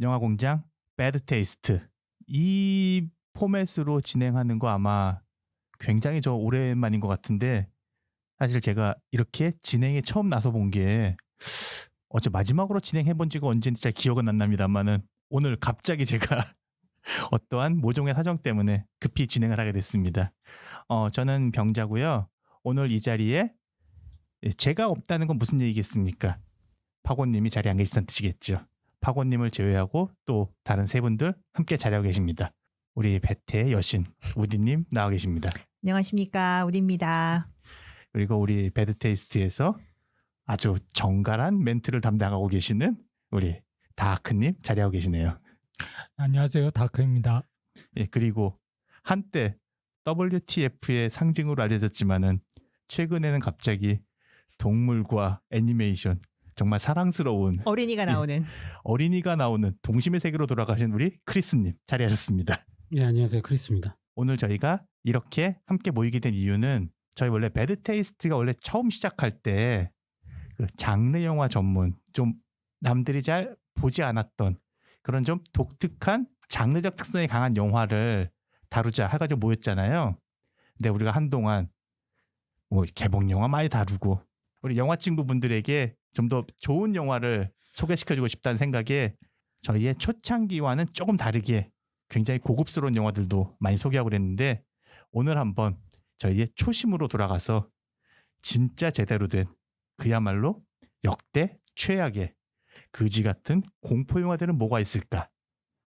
영화공장 배드 테이스트 이 포맷으로 진행하는 거 아마 굉장히 저 오랜만인 것 같은데 사실 제가 이렇게 진행에 처음 나서 본 게 어제 마지막으로 진행해 본 지가 언제인지 잘 기억은 안 납니다만은 오늘 갑자기 제가 어떠한 모종의 사정 때문에 급히 진행을 하게 됐습니다. 저는 병자고요. 오늘 이 자리에 제가 없다는 건 무슨 얘기겠습니까? 파고님이 자리에 안 계시다는 뜻이겠죠. 파고님을 제외하고 또 다른 세 분들 함께 자리하고 계십니다. 우리 베테의 여신 우디님 나와 계십니다. 안녕하십니까, 우디입니다. 그리고 우리 배드테이스트에서 아주 정갈한 멘트를 담당하고 계시는 우리 다크님 자리하고 계시네요. 안녕하세요, 다크입니다. 예, 그리고 한때 WTF의 상징으로 알려졌지만은 최근에는 갑자기 동물과 애니메이션 정말 사랑스러운 어린이가 나오는 어린이가 나오는 동심의 세계로 돌아가신 우리 크리스님 자리하셨습니다. 네, 안녕하세요. 크리스입니다. 오늘 저희가 이렇게 함께 모이게 된 이유는 저희 원래 배드테이스트가 원래 처음 시작할 때 그 장르 영화 전문 좀 남들이 잘 보지 않았던 그런 좀 독특한 장르적 특성이 강한 영화를 다루자 해가지고 모였잖아요. 근데 우리가 한동안 뭐 개봉 영화 많이 다루고 우리 영화 친구분들에게 좀 더 좋은 영화를 소개시켜주고 싶다는 생각에 저희의 초창기와는 조금 다르게 굉장히 고급스러운 영화들도 많이 소개하고 그랬는데 오늘 한번 저희의 초심으로 돌아가서 진짜 제대로 된 그야말로 역대 최악의 그지 같은 공포 영화들은 뭐가 있을까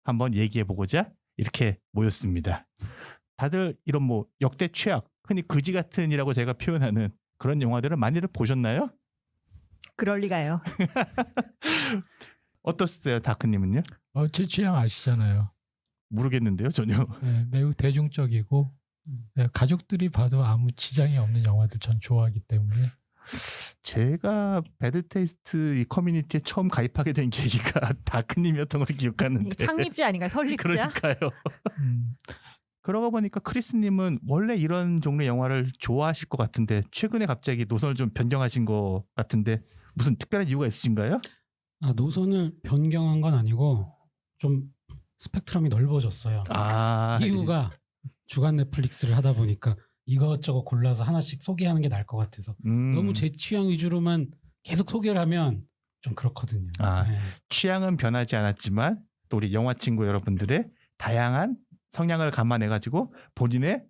한번 얘기해보고자 이렇게 모였습니다. 다들 이런 뭐 역대 최악 흔히 그지 같은이라고 제가 표현하는 그런 영화들은 많이들 보셨나요? 그럴 리가요. 어떠셨어요, 다크님은요? 제 취향 아시잖아요. 모르겠는데요, 전혀. 네, 매우 대중적이고 네, 가족들이 봐도 아무 지장이 없는 영화들 전 좋아하기 때문에. 제가 배드테이스트 이 커뮤니티에 처음 가입하게 된 계기가 다크님이었던 걸로 기억하는데. 창립자 아닌가, 설립자? 그러니까요. 그러고 보니까 크리스님은 원래 이런 종류의 영화를 좋아하실 것 같은데 최근에 갑자기 노선을 좀 변경하신 것 같은데 무슨 특별한 이유가 있으신가요? 노선을 변경한 건 아니고 좀 스펙트럼이 넓어졌어요. 이유가 주간 넷플릭스를 하다 보니까 이것저것 골라서 하나씩 소개하는 게 나을 것 같아서 너무 제 취향 위주로만 계속 소개를 하면 좀 그렇거든요. 네. 취향은 변하지 않았지만 또 우리 영화 친구 여러분들의 다양한 성향을 감안해가지고 본인의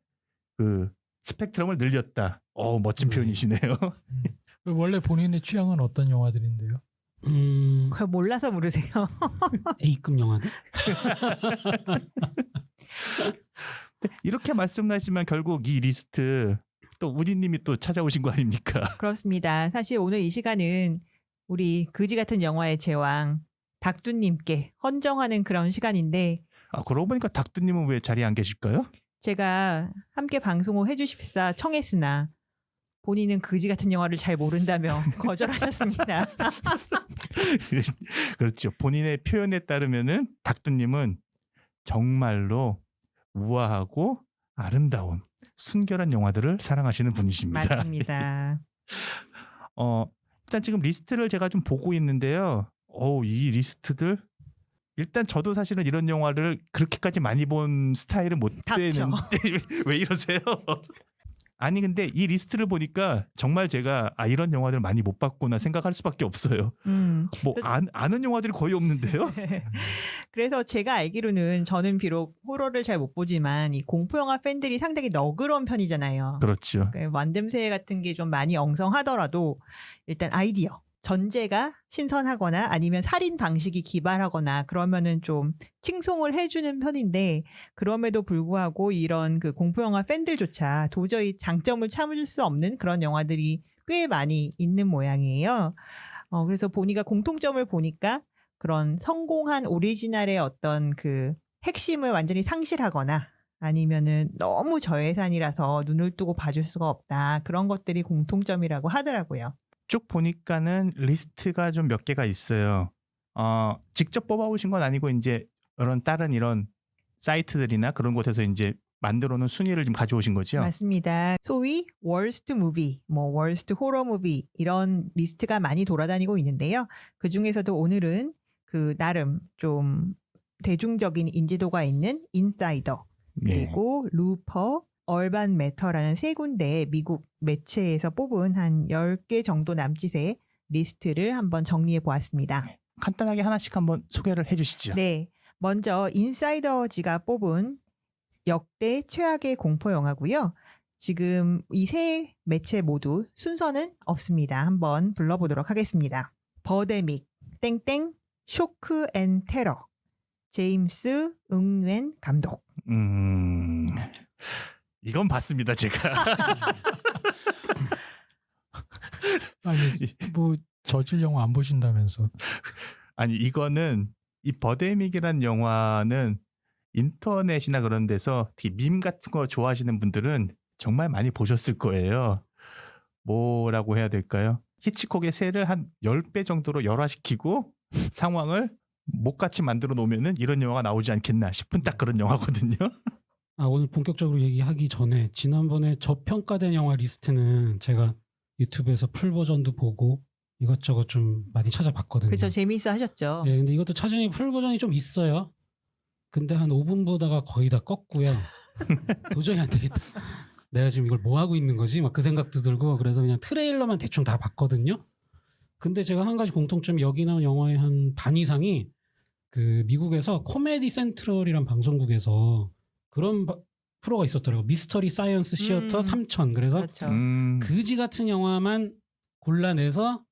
그 스펙트럼을 늘렸다. 멋진 표현이시네요. 원래 본인의 취향은 어떤 영화들인데요? 그걸 몰라서 물으세요. A급 영화들? 이렇게 말씀하시면 결국 이 리스트 또 우디님이 또 찾아오신 거 아닙니까? 그렇습니다. 사실 오늘 이 시간은 우리 그지 같은 영화의 제왕 닥두님께 헌정하는 그런 시간인데 그러고 보니까 닥두님은 왜 자리에 안 계실까요? 제가 함께 방송을 해주십사 청했으나 본인은 그지 같은 영화를 잘 모른다며 거절하셨습니다. 그렇죠. 본인의 표현에 따르면은 닥두님은 정말로 우아하고 아름다운 순결한 영화들을 사랑하시는 분이십니다. 맞습니다. 일단 지금 리스트를 제가 좀 보고 있는데요. 이 리스트들 일단 저도 사실은 이런 영화를 그렇게까지 많이 본 스타일은 못 되는데 왜 이러세요? 아니 근데 이 리스트를 보니까 정말 제가 이런 영화들 많이 못 봤구나 생각할 수밖에 없어요. 뭐 아는 영화들이 거의 없는데요. 그래서 제가 알기로는 저는 비록 호러를 잘 못 보지만 이 공포 영화 팬들이 상당히 너그러운 편이잖아요. 그렇죠. 그러니까 완듦새 같은 게 좀 많이 엉성하더라도 일단 아이디어 전제가 신선하거나 아니면 살인 방식이 기발하거나 그러면은 좀 칭송을 해주는 편인데 그럼에도 불구하고 이런 그 공포영화 팬들조차 도저히 장점을 참을 수 없는 그런 영화들이 꽤 많이 있는 모양이에요. 그래서 보니까 공통점을 보니까 그런 성공한 오리지널의 어떤 그 핵심을 완전히 상실하거나 아니면은 너무 저예산이라서 눈을 뜨고 봐줄 수가 없다. 그런 것들이 공통점이라고 하더라고요. 쭉 보니까는 리스트가 좀 몇 개가 있어요. 직접 뽑아오신 건 아니고 이제 다른 이런 사이트들이나 그런 곳에서 이제 만들어 놓은 순위를 좀 가져오신 거죠? 맞습니다. 소위 worst movie, worst horror movie 이런 리스트가 많이 돌아다니고 있는데요. 그 중에서도 오늘은 그 나름 좀 대중적인 인지도가 있는 인사이더 그리고 루퍼, 얼반 매터라는 세 군데의 미국 매체에서 뽑은 한 10개 정도 남짓의 리스트를 한번 정리해 보았습니다. 간단하게 하나씩 한번 소개를 해주시죠. 네, 먼저 인사이더지가 뽑은 역대 최악의 공포 영화고요. 지금 이 세 매체 모두 순서는 없습니다. 한번 불러보도록 하겠습니다. 버데믹, 땡땡, 쇼크 앤 테러, 제임스 응웬 감독. 이건 봤습니다, 제가. 아니 뭐 저질 영화 안 보신다면서. 아니 이거는 이 버데믹이란 영화는 인터넷이나 그런 데서 특히 밈 같은 거 좋아하시는 분들은 정말 많이 보셨을 거예요. 뭐라고 해야 될까요? 히치콕의 새를 한 10배 정도로 열화시키고 상황을 못같이 만들어 놓으면은 이런 영화가 나오지 않겠나 싶은 딱 그런 영화거든요. 오늘 본격적으로 얘기하기 전에 지난번에 저평가된 영화 리스트는 제가 유튜브에서 풀 버전도 보고 이것저것 좀 많이 찾아봤거든요. 그렇죠. 재미있어 하셨죠. 예, 근데 이것도 찾으니 풀 버전이 좀 있어요. 근데 한 5분 보다가 거의 다 껐고요. 도저히 안 되겠다. 내가 지금 이걸 뭐 하고 있는 거지? 막 그 생각도 들고 그래서 그냥 트레일러만 대충 다 봤거든요. 근데 제가 한 가지 공통점이 여기 나온 영화의 한 반 이상이 그 미국에서 코미디 센트럴이란 방송국에서 그런 프로가 있었더라고요. 미스터리 사이언스 시어터 3000. 그래서 그렇죠. 그지 같은 영화만 골라내서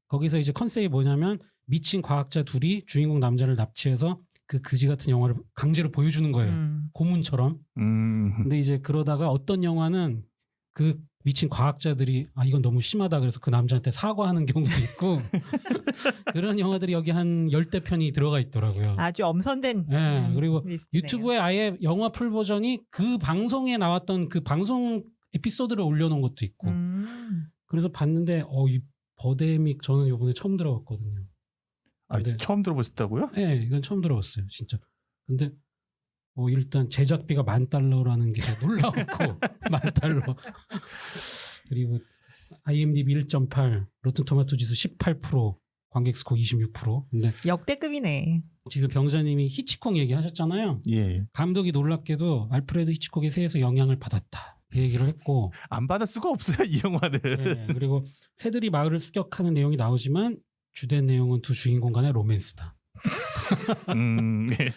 거기서 이제 컨셉이 뭐냐면 미친 과학자 둘이 주인공 남자를 납치해서 그 그지 같은 영화를 강제로 보여주는 거예요. 고문처럼. 근데 이제 그러다가 어떤 영화는 그 미친 과학자들이 이건 너무 심하다 그래서 그 남자한테 사과하는 경우도 있고 그런 영화들이 여기 한 10대 편이 들어가 있더라고요. 아주 엄선된 네, 그리고 리스트네요. 유튜브에 아예 영화 풀 버전이 그 방송에 나왔던 그 방송 에피소드를 올려놓은 것도 있고 그래서 봤는데 이 버데믹 저는 이번에 처음 들어봤거든요. 근데, 처음 들어보셨다고요? 네, 이건 처음 들어봤어요, 진짜. 근데 일단 제작비가 $10,000라는 게 놀라웠고 $10,000. 그리고 IMDb 1.8, 로튼토마토 지수 18%, 관객 스코어 26%. 근데 역대급이네. 지금 병자님이 히치콕 얘기하셨잖아요. 예. 감독이 놀랍게도 알프레드 히치콕의 새에서 영향을 받았다. 그 얘기를 했고 안 받을 수가 없어요, 이 영화는. 네, 그리고 새들이 마을을 습격하는 내용이 나오지만 주된 내용은 두 주인공 간의 로맨스다. 예.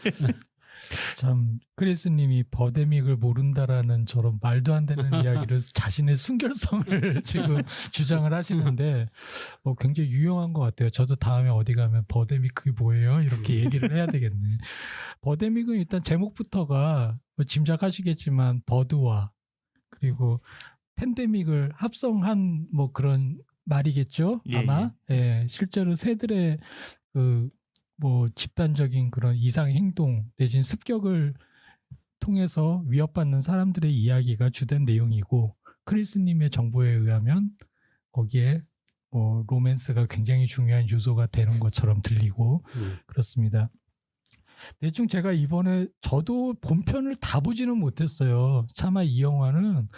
참 크리스님이 버데믹을 모른다라는 저런 말도 안 되는 이야기를 자신의 순결성을 지금 주장을 하시는데 굉장히 유용한 것 같아요. 저도 다음에 어디 가면 버데믹 그게 뭐예요? 이렇게 얘기를 해야 되겠네. 버데믹은 일단 제목부터가 짐작하시겠지만 버드와 그리고 팬데믹을 합성한 그런 말이겠죠. 아마 실제로 새들의 집단적인 그런 이상 행동 내지는 습격을 통해서 위협받는 사람들의 이야기가 주된 내용이고 크리스님의 정보에 의하면 거기에 로맨스가 굉장히 중요한 요소가 되는 것처럼 들리고 그렇습니다. 대충 제가 이번에 저도 본편을 다 보지는 못했어요. 차마 이 영화는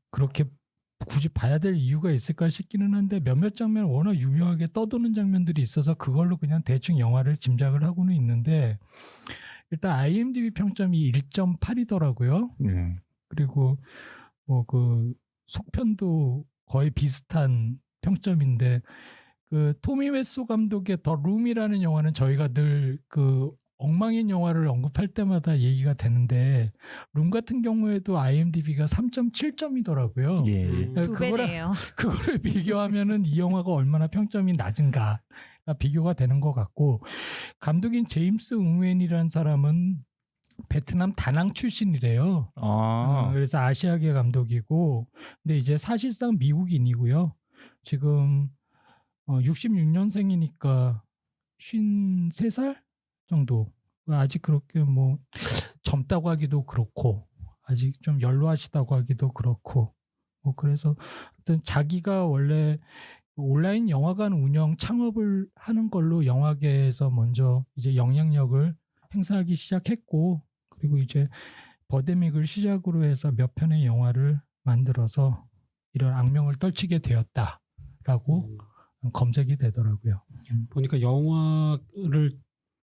그렇게 굳이 봐야 될 이유가 있을까 싶기는 한데 몇몇 장면 워낙 유명하게 떠도는 장면들이 있어서 그걸로 그냥 대충 영화를 짐작을 하고는 있는데 일단 IMDb 평점이 1.8이더라고요. 그리고 그 속편도 거의 비슷한 평점인데 그 토미 웨소 감독의 더 룸이라는 영화는 저희가 늘 그 엉망인 영화를 언급할 때마다 얘기가 되는데 룸 같은 경우에도 IMDb가 3.7점이더라고요. 두 배네요. 그거를 비교하면은 이 영화가 얼마나 평점이 낮은가 비교가 되는 것 같고 감독인 제임스 응웬이라는 사람은 베트남 다낭 출신이래요. 그래서 아시아계 감독이고 근데 이제 사실상 미국인이고요. 지금 66년생이니까 53살 정도. 아직 그렇게 젊다고 하기도 그렇고 아직 좀 연로하시다고 하기도 그렇고 그래서 어떤 자기가 원래 온라인 영화관 운영 창업을 하는 걸로 영화계에서 먼저 이제 영향력을 행사하기 시작했고 그리고 이제 버데믹을 시작으로 해서 몇 편의 영화를 만들어서 이런 악명을 떨치게 되었다라고 검색이 되더라고요. 보니까 영화를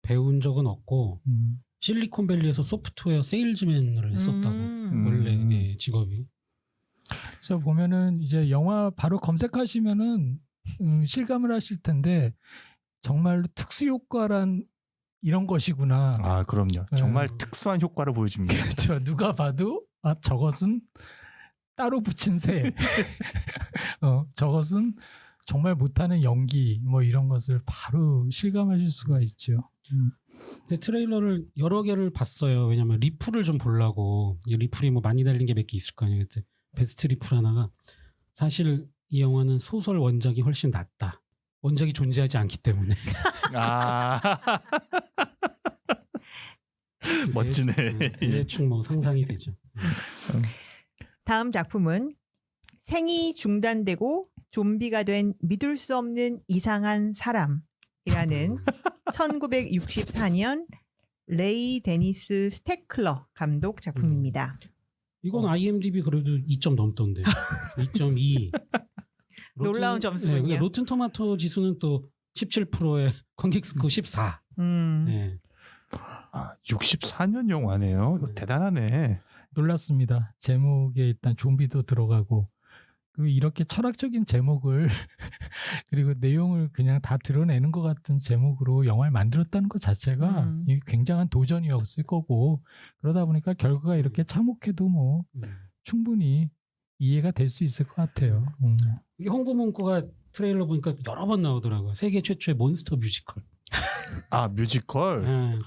배운 적은 없고 음. 실리콘밸리에서 소프트웨어 세일즈맨을 했었다고 원래 예, 직업이. 그래서 보면은 이제 영화 바로 검색하시면은 실감을 하실 텐데 정말로 특수 효과란 이런 것이구나. 아, 그럼요. 네. 정말 특수한 효과를 보여줍니다. 그렇죠. 누가 봐도 아 저것은 따로 붙인 새. 저것은 정말 못하는 연기 뭐 이런 것을 바로 실감하실 수가 있죠. 제 트레일러를 여러 개를 봤어요. 왜냐면 리플을 좀 보려고. 이 리플이 뭐 많이 달린 게 몇 개 있을 거 아니에요. 그때 베스트 리플 하나가 사실 이 영화는 소설 원작이 훨씬 낫다. 원작이 존재하지 않기 때문에. 아, 멋지네. 대충 뭐 상상이 되죠. 다음 작품은 생이 중단되고 좀비가 된 믿을 수 없는 이상한 사람이라는 1964년 레이 데니스 스테클러 감독 작품입니다. 이건 IMDb 그래도 2점 넘던데. 2.2. 놀라운 점수군요. 네, 로튼 토마토 지수는 또 17%에 관객 스코어 14. 네. 아, 64년 영화네요. 이거 대단하네. 놀랐습니다. 제목에 일단 좀비도 들어가고 그리고 이렇게 철학적인 제목을 그리고 내용을 그냥 다 드러내는 것 같은 제목으로 영화를 만들었다는 것 자체가 이게 굉장한 도전이었을 거고 그러다 보니까 결과가 이렇게 참혹해도 뭐 충분히 이해가 될 수 있을 것 같아요. 이게 홍보 문구가 트레일러 보니까 여러 번 나오더라고요. 세계 최초의 몬스터 뮤지컬. 아, 뮤지컬? 네.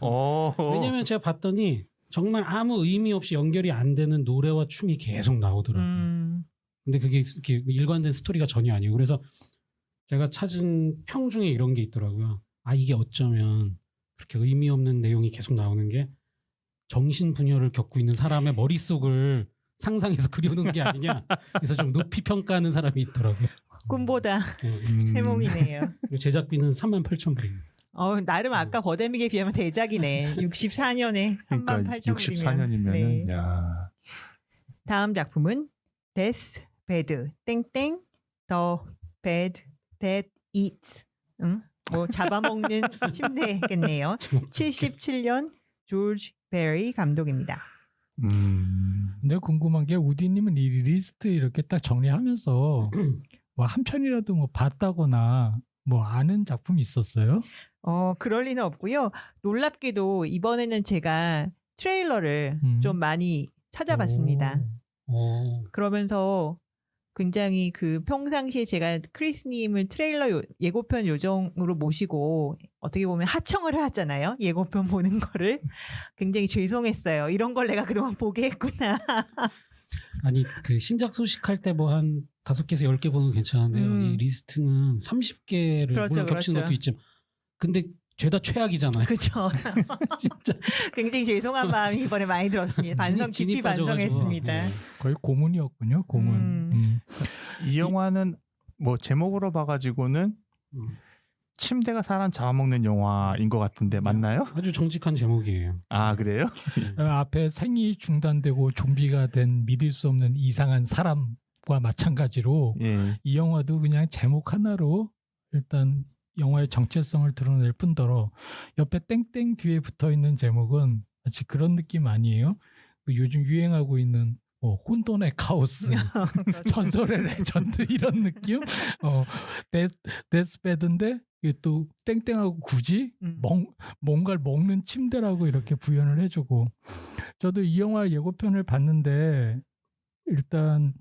왜냐면 제가 봤더니 정말 아무 의미 없이 연결이 안 되는 노래와 춤이 계속 나오더라고요. 근데 그게 이렇게 일관된 스토리가 전혀 아니고 그래서 제가 찾은 평 중에 이런 게 있더라고요. 아 이게 어쩌면 그렇게 의미 없는 내용이 계속 나오는 게 정신분열을 겪고 있는 사람의 머릿속을 상상해서 그려놓은 게 아니냐. 그래서 좀 높이 평가하는 사람이 있더라고요. 꿈보다 네. 해몽이네요. 그리고 제작비는 38,000불입니다. 나름 아까 버데믹에 비하면 대작이네. 64년에 그러니까 38,000불이면. 64년이면은 야. 다음 작품은 데스 배드 땡땡 더 배드 that eats. 뭐 잡아먹는 침대겠네요. 77년 조지 베리 감독입니다. 근데 궁금한 게 우디님은 이 리스트 이렇게 딱 정리하면서 뭐 한 편이라도 뭐 봤다거나 뭐 아는 작품 있었어요? 그럴 리는 없고요. 놀랍게도 이번에는 제가 트레일러를 좀 많이 찾아봤습니다. 그러면서 굉장히 그 평상시에 제가 크리스님을 트레일러 예고편 요정으로 모시고 어떻게 보면 하청을 해왔잖아요. 예고편 보는 거를. 굉장히 죄송했어요. 이런 걸 내가 그동안 보게 했구나. 아니 그 신작 소식할 때 뭐 한 5개에서 10개 보는 건 괜찮은데요. 이 리스트는 30개를 그렇죠, 물론 겹친 그렇죠. 것도 있지만 근데 죄다 최악이잖아요. 그렇죠. 진짜 굉장히 죄송한 마음이 이번에 많이 들었습니다. 반성 진이 깊이 빠져가지고. 반성했습니다. 네. 거의 고문이었군요. 고문. 이 영화는 뭐 제목으로 봐가지고는 침대가 사람 잡아먹는 영화인 것 같은데 맞나요? 아주 정직한 제목이에요. 아, 그래요? 앞에 생이 중단되고 좀비가 된 믿을 수 없는 이상한 사람과 마찬가지로 예. 이 영화도 그냥 제목 하나로 일단 영화의 정체성을 드러낼 뿐더러 옆에 땡땡 뒤에 붙어있는 제목은 마치 그런 느낌 아니에요? 요즘 유행하고 있는 혼돈의 카오스, 전설의 레전드 이런 느낌? 데스배드인데 또 땡땡하고 굳이 뭔가를 먹는 침대라고 이렇게 부연을 해주고 저도 이 영화 예고편을 봤는데 일단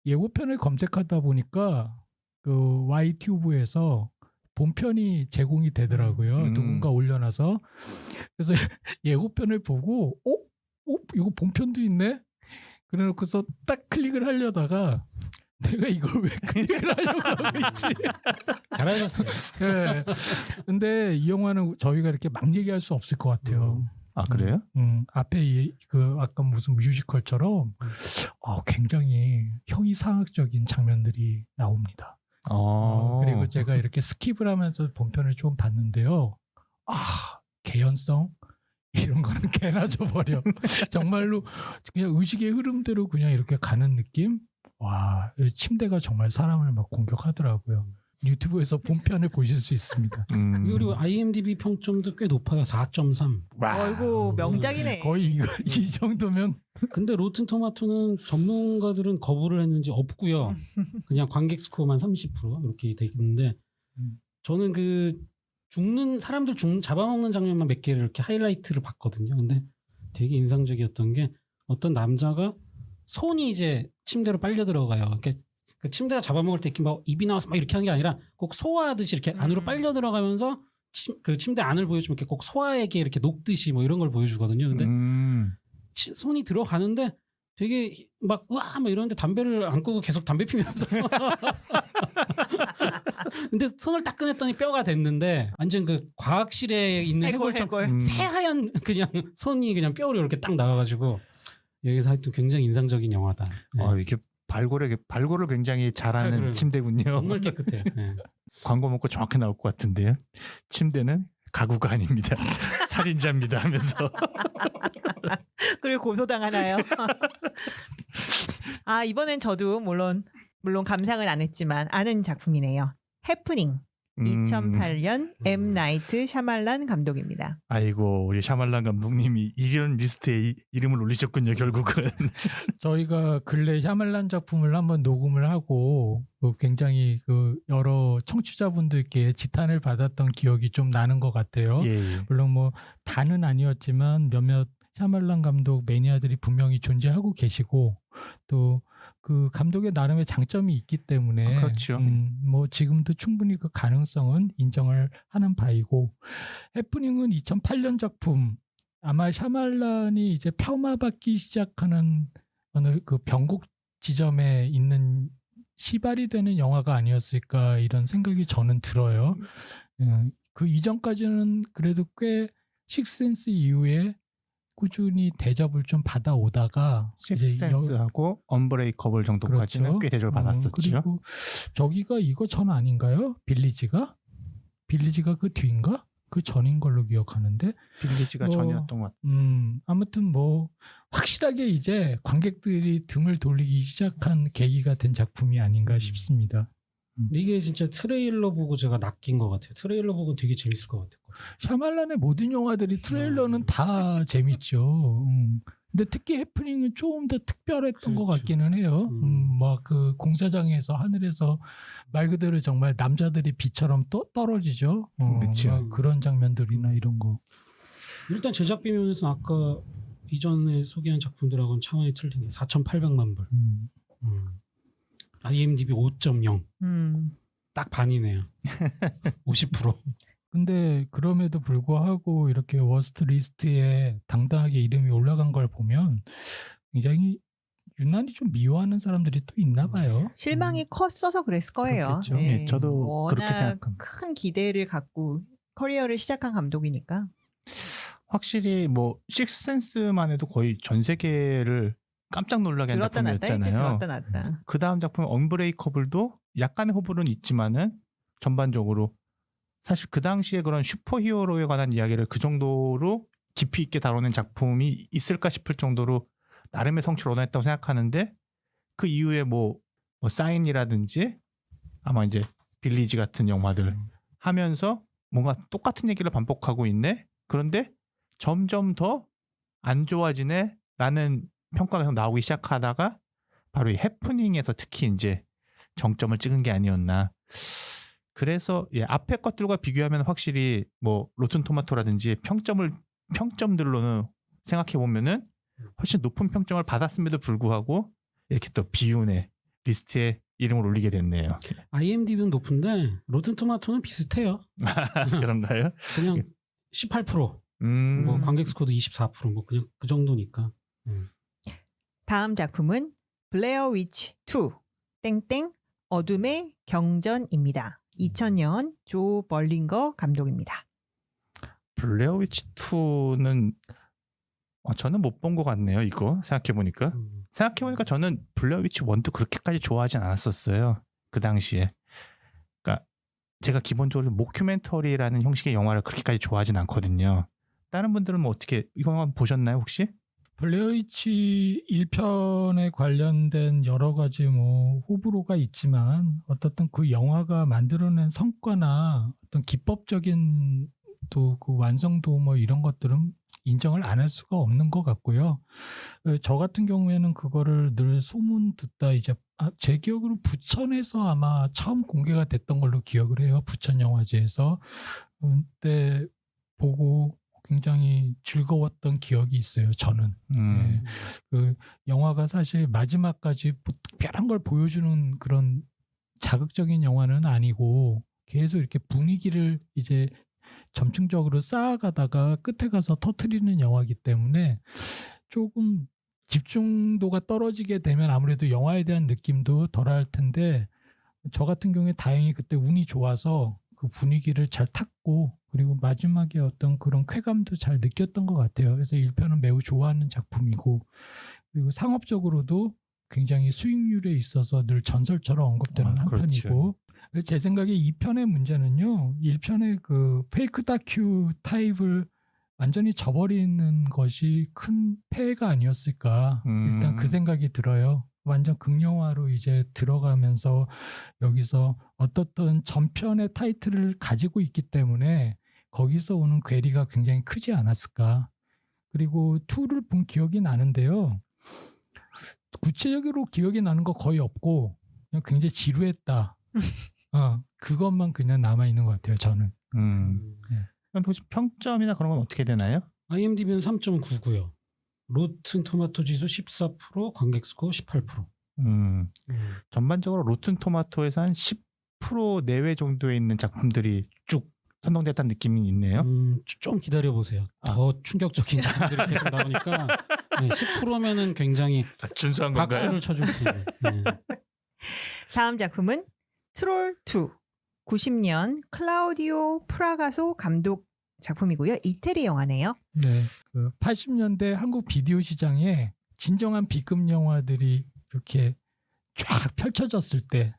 예고편을 검색하다 보니까 그 YTube에서 본편이 제공이 되더라고요. 누군가 올려놔서. 그래서 예고편을 보고 이거 본편도 있네? 그래놓고서 딱 클릭을 하려다가 내가 이걸 왜 클릭을 하려고 하고 있지? 잘하셨어요. 네. 근데 이 영화는 저희가 이렇게 막 얘기할 수 없을 것 같아요. 아, 그래요? 앞에 그 아까 무슨 뮤지컬처럼 굉장히 형이상학적인 장면들이 나옵니다. 그리고 제가 이렇게 스킵을 하면서 본편을 좀 봤는데요. 개연성 이런 거는 개나 줘버려. 정말로 그냥 의식의 흐름대로 그냥 이렇게 가는 느낌. 와, 침대가 정말 사람을 막 공격하더라고요. 유튜브에서 본편을 보실 수 있습니다. 그리고 IMDb 평점도 꽤 높아요. 4.3. 어이구 명작이네. 거의 이 정도면 근데 로튼 토마토는 전문가들은 거부를 했는지 없고요. 그냥 관객 스코어만 30% 이렇게 돼 있는데 저는 그 사람들 잡아먹는 장면만 몇 개를 이렇게 하이라이트를 봤거든요. 근데 되게 인상적이었던 게 어떤 남자가 손이 이제 침대로 빨려 들어가요. 그러니까 그 침대가 잡아먹을 때 이렇게 막 입이 나와서 막 이렇게 하는 게 아니라 꼭 소화하듯이 이렇게 안으로 빨려 들어가면서 그 침대 안을 보여주면 이렇게 꼭 소화액에 이렇게 녹듯이 뭐 이런 걸 보여주거든요. 근데 손이 들어가는데 되게 막 와 막 이러는데 담배를 안 끄고 계속 담배 피면서 근데 손을 딱 꺼냈더니 뼈가 됐는데 완전 그 과학실에 있는 해골처럼 새하얀 그냥 손이 그냥 뼈로 이렇게 딱 나와가지고 여기서 하여튼 굉장히 인상적인 영화다. 네. 이게 발골을 굉장히 잘하는 발골을 침대군요. 정말 깨끗해요. 네. 광고 먹고 정확히 나올 것 같은데요. 침대는 가구가 아닙니다. 살인자입니다 하면서. 그리고 고소당하나요? 아 이번엔 저도 물론 감상을 안 했지만 아는 작품이네요. 해프닝. 2008년 M 나이트 샤말란 감독입니다. 아이고 우리 샤말란 감독님이 이런 리스트에 이름을 올리셨군요. 결국은. 저희가 근래 샤말란 작품을 한번 녹음을 하고 굉장히 여러 청취자분들께 지탄을 받았던 기억이 좀 나는 것 같아요. 예. 물론 뭐 다는 아니었지만 몇몇 샤말란 감독 매니아들이 분명히 존재하고 계시고 또 그 감독의 나름의 장점이 있기 때문에 그렇죠. 뭐 지금도 충분히 그 가능성은 인정을 하는 바이고 해프닝은 2008년 작품 아마 샤말란이 이제 폄하받기 시작하는 어느 그 변곡 지점에 있는 시발이 되는 영화가 아니었을까 이런 생각이 저는 들어요. 그 이전까지는 그래도 꽤 식센스 이후에 꾸준히 대접을 좀 받아오다가 식센스하고 언브레이커블 정도까지는 그렇죠. 꽤 대접을 받았었죠. 그리고 저기가 이거 전 아닌가요? 빌리지가 그 뒤인가? 그 전인 걸로 기억하는데 빌리지가 전이었던 것 같아요. 아무튼 뭐 확실하게 이제 관객들이 등을 돌리기 시작한 계기가 된 작품이 아닌가 싶습니다. 이게 진짜 트레일러 보고 제가 낚인 것 같아요. 트레일러 보고 되게 재밌을 것 같아요. 샤말란의 모든 영화들이 트레일러는 다 재밌죠. 근데 특히 해프닝은 조금 더 특별했던 것 같기는 해요. 막 그 공사장에서 하늘에서 말 그대로 정말 남자들이 비처럼 떨어지죠. 그렇죠. 그런 장면들이나 이런 거. 일단 제작비 면에서 아까 이전에 소개한 작품들하고는 차원이 틀린 게 4,800만 불. IMDb 5.0. 딱 반이네요. 50%. 근데 그럼에도 불구하고 이렇게 워스트 리스트에 당당하게 이름이 올라간 걸 보면 굉장히 유난히 좀 미워하는 사람들이 또 있나 봐요. 실망이 컸어서 그랬을 거예요. 그렇겠죠. 네, 저도 그렇게 워낙 생각합니다. 큰 기대를 갖고 커리어를 시작한 감독이니까. 확실히 뭐 식센스만 해도 거의 전 세계를 깜짝 놀라게 한 들었다 놨다 했지. 작품이었잖아요. 들었다 놨다. 그 다음 작품 언브레이커블도 약간의 호불호는 있지만은 전반적으로 사실 그 당시에 그런 슈퍼히어로에 관한 이야기를 그 정도로 깊이 있게 다루는 작품이 있을까 싶을 정도로 나름의 성취를 얻어냈다고 생각하는데 그 이후에 뭐 사인이라든지 아마 이제 빌리지 같은 영화들 하면서 뭔가 똑같은 얘기를 반복하고 있네. 그런데 점점 더 안 좋아지네 라는 평가가 계속 나오기 시작하다가 바로 이 해프닝에서 특히 이제 정점을 찍은 게 아니었나. 그래서 앞에 것들과 비교하면 확실히 뭐 로튼 토마토라든지 평점들로는 생각해 보면은 훨씬 높은 평점을 받았음에도 불구하고 이렇게 또 비운의 리스트에 이름을 올리게 됐네요. IMDb는 높은데 로튼 토마토는 비슷해요. 그런가요? 그냥 18%. 뭐 관객 스코어도 24%뭐 그냥 그 정도니까. 다음 작품은 블레어 위치 2 땡땡 어둠의 경전입니다. 2000년 조 벌링거 감독입니다. 블레어 위치 2는 저는 못 본 것 같네요. 이거 생각해보니까 저는 블레어 위치 1도 그렇게까지 좋아하진 않았었어요. 그 당시에. 그러니까 제가 기본적으로 모큐멘터리라는 형식의 영화를 그렇게까지 좋아하진 않거든요. 다른 분들은 뭐 어떻게 이거 보셨나요 혹시? 블레어위치 1편에 관련된 여러 가지 뭐 호불호가 있지만 어떻든 그 영화가 만들어낸 성과나 어떤 기법적인 또 그 완성도 뭐 이런 것들은 인정을 안 할 수가 없는 것 같고요. 저 같은 경우에는 그거를 늘 소문 듣다 이제 제 기억으로 부천에서 아마 처음 공개가 됐던 걸로 기억을 해요. 부천 영화제에서 그때 보고 굉장히 즐거웠던 기억이 있어요. 저는. 네. 그 영화가 사실 마지막까지 뭐 특별한 걸 보여주는 그런 자극적인 영화는 아니고 계속 이렇게 분위기를 이제 점층적으로 쌓아가다가 끝에 가서 터트리는 영화이기 때문에 조금 집중도가 떨어지게 되면 아무래도 영화에 대한 느낌도 덜할 텐데 저 같은 경우에 다행히 그때 운이 좋아서 그 분위기를 잘 탔고 그리고 마지막에 어떤 그런 쾌감도 잘 느꼈던 것 같아요. 그래서 1편은 매우 좋아하는 작품이고 그리고 상업적으로도 굉장히 수익률에 있어서 늘 전설처럼 언급되는 한 그렇죠. 편이고 제 생각에 2편의 문제는요. 1편의 그 페이크 다큐 타입을 완전히 저버리는 것이 큰 폐해가 아니었을까. 일단 그 생각이 들어요. 완전 극영화로 이제 들어가면서 여기서 어떻든 전편의 타이틀을 가지고 있기 때문에 거기서 오는 괴리가 굉장히 크지 않았을까. 그리고 2를 본 기억이 나는데요. 구체적으로 기억이 나는 거 거의 없고 그냥 굉장히 지루했다. 그것만 그냥 남아있는 것 같아요. 저는. 그럼 혹시 평점이나 그런 건 어떻게 되나요? IMDb는 3.99요. 로튼 토마토 지수 14%, 관객 스코어 18%. 전반적으로 로튼 토마토에서 한 10% 내외 정도에 있는 작품들이 쭉 선동됐다는 느낌이 있네요. 좀 기다려 보세요. 더 충격적인 작품들이 계속 나오니까 10%면은 굉장히 준수한 건가요? 박수를 쳐줄 수 있는. 네. 다음 작품은 트롤 2. 90년 클라우디오 프라가소 감독 작품이고요. 이태리 영화네요. 네, 그 80년대 한국 비디오 시장에 진정한 B급 영화들이 이렇게 쫙 펼쳐졌을 때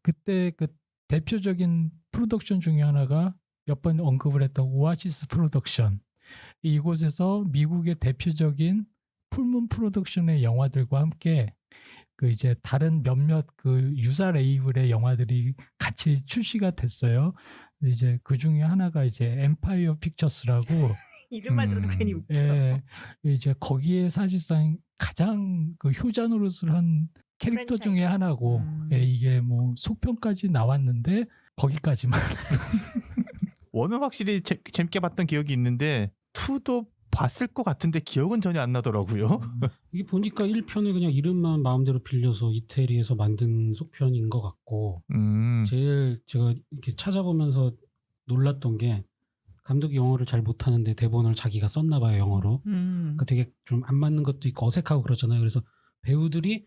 그때 그 대표적인 프로덕션 중에 하나가 몇 번 언급을 했던 오아시스 프로덕션. 이곳에서 미국의 대표적인 풀문 프로덕션의 영화들과 함께 그 이제 다른 몇몇 그 유사 레이블의 영화들이 같이 출시가 됐어요. 이제 그 중에 하나가 이제 엠파이어 픽처스라고 이름만 들어도 괜히 웃겨. 예, 이제 거기에 사실상 가장 그 효자 노릇을 한 캐릭터 프랜차이즈. 중에 하나고 예, 이게 뭐 속편까지 나왔는데 거기까지만. 원은 확실히 재밌게 봤던 기억이 있는데 2도 봤을 것 같은데 기억은 전혀 안 나더라고요. 이게 보니까 1편을 그냥 이름만 마음대로 빌려서 이태리에서 만든 속편인 것 같고 제일 제가 이렇게 찾아보면서 놀랐던 게 감독이 영어를 잘 못하는데 대본을 자기가 썼나 봐요, 영어로. 그러니까 되게 좀 안 맞는 것도 있고 어색하고 그러잖아요. 그래서 배우들이